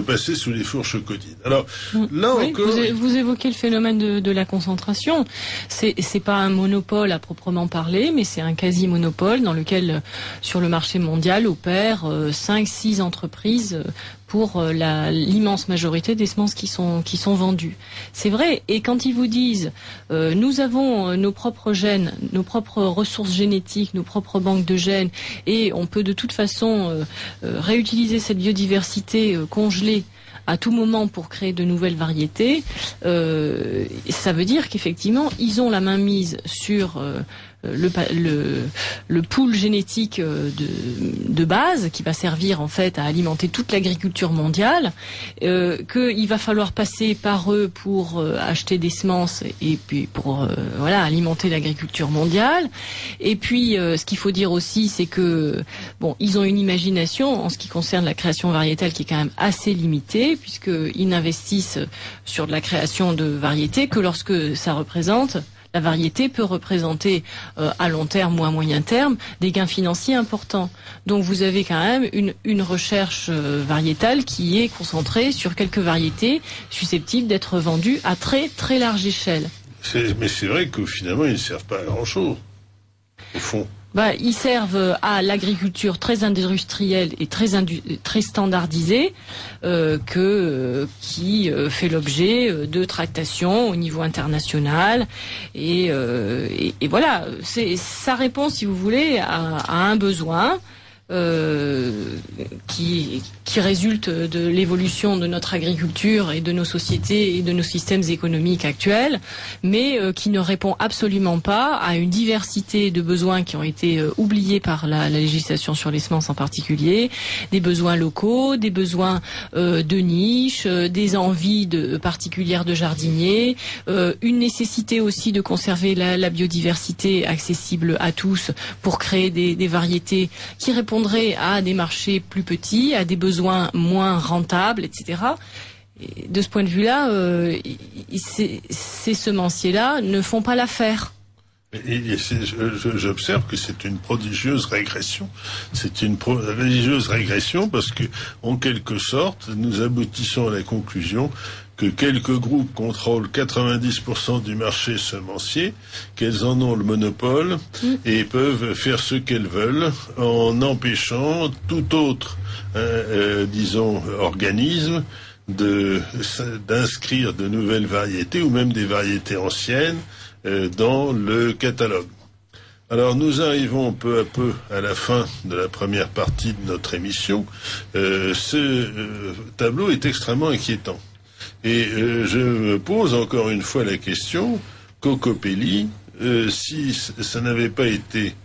passer sous les fourches codines. Alors là encore, vous évoquez le phénomène de la concentration. C'est pas un monopole à proprement parler, mais c'est un quasi-monopole dans lequel, sur le marché mondial, opèrent 5-6 entreprises pour l'immense majorité des semences qui sont vendues. C'est vrai. Et quand ils vous disent nous avons nos propres gènes, nos propres ressources génétiques, nos propres banques de gènes, et on peut de toute façon réutiliser cette biodiversité congelée à tout moment pour créer de nouvelles variétés, ça veut dire qu'effectivement ils ont la main mise sur le pool génétique de base qui va servir en fait à alimenter toute l'agriculture mondiale, qu'il va falloir passer par eux pour acheter des semences et puis pour alimenter l'agriculture mondiale. Et puis ce qu'il faut dire aussi, c'est que ils ont une imagination en ce qui concerne la création variétale qui est quand même assez limitée, puisqu'ils n'investissent sur de la création de variétés que lorsque ça représente, la variété peut représenter à long terme ou à moyen terme des gains financiers importants. Donc vous avez quand même une recherche variétale qui est concentrée sur quelques variétés susceptibles d'être vendues à très très large échelle. Mais c'est vrai que finalement ils ne servent pas à grand chose, au fond. Ils servent à l'agriculture très industrielle et très standardisée, qui fait l'objet de tractations au niveau international. Et voilà, ça répond, si vous voulez, à un besoin qui résulte de l'évolution de notre agriculture et de nos sociétés et de nos systèmes économiques actuels, mais qui ne répond absolument pas à une diversité de besoins qui ont été oubliés par la législation sur les semences en particulier, des besoins locaux, des besoins de niche, des envies particulières de jardiniers, une nécessité aussi de conserver la biodiversité accessible à tous pour créer des variétés qui répondraient à des marchés plus petits, à des besoins moins rentables, etc. Et de ce point de vue-là, ces semenciers-là ne font pas l'affaire. J'observe que c'est une prodigieuse régression. C'est une prodigieuse régression parce que, en quelque sorte, nous aboutissons à la conclusion que quelques groupes contrôlent 90% du marché semencier, qu'elles en ont le monopole et peuvent faire ce qu'elles veulent en empêchant tout autre, organisme d'inscrire de nouvelles variétés ou même des variétés anciennes dans le catalogue. Alors nous arrivons peu à peu à la fin de la première partie de notre émission. Ce tableau est extrêmement inquiétant. Et je me pose encore une fois la question, Cocopelli, si ça n'avait pas été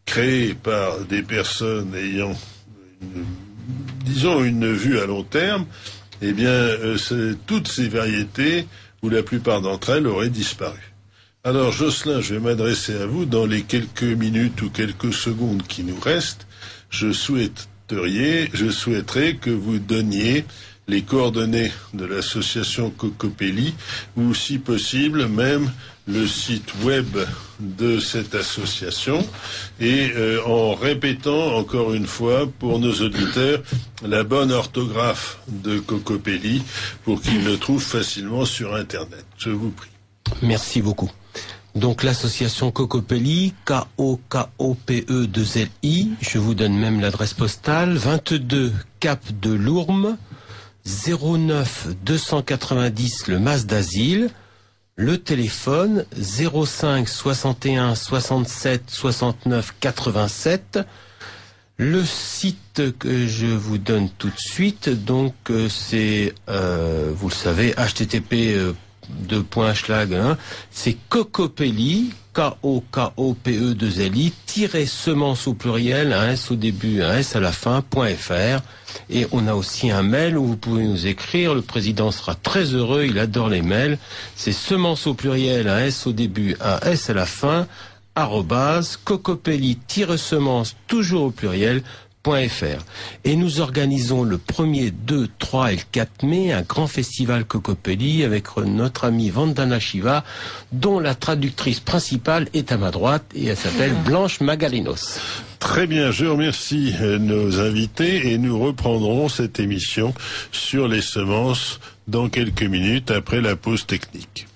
créé par des personnes ayant, une vue à long terme, eh bien, toutes ces variétés, ou la plupart d'entre elles, auraient disparu. Alors, Jocelyn, je vais m'adresser à vous dans les quelques minutes ou quelques secondes qui nous restent. Je souhaiterais que vous donniez les coordonnées de l'association Cocopelli, ou si possible même le site web de cette association, et en répétant encore une fois pour nos auditeurs la bonne orthographe de Cocopelli pour qu'ils le trouvent facilement sur Internet. Je vous prie. Merci beaucoup. Donc l'association Cocopelli, Kokope2li, je vous donne même l'adresse postale, 22 Cap de Lourmes, 09 290 le Mas d'Asile, le téléphone 05 61 67 69 87, le site que je vous donne tout de suite, donc c'est, vous le savez, http://, c'est Cocopelli, Kokope2li, semence au pluriel, un S au début, un S à la fin, .fr. Et on a aussi un mail où vous pouvez nous écrire. Le président sera très heureux, il adore les mails. C'est semence au pluriel, un S au début, un S à la fin, @Cocopelli-semence, toujours au pluriel, .fr. Et nous organisons le 1er, 2, 3 et le 4 mai un grand festival Cocopelli avec notre amie Vandana Shiva, dont la traductrice principale est à ma droite et elle s'appelle Blanche Magalinos. Très bien, je remercie nos invités et nous reprendrons cette émission sur les semences dans quelques minutes après la pause technique.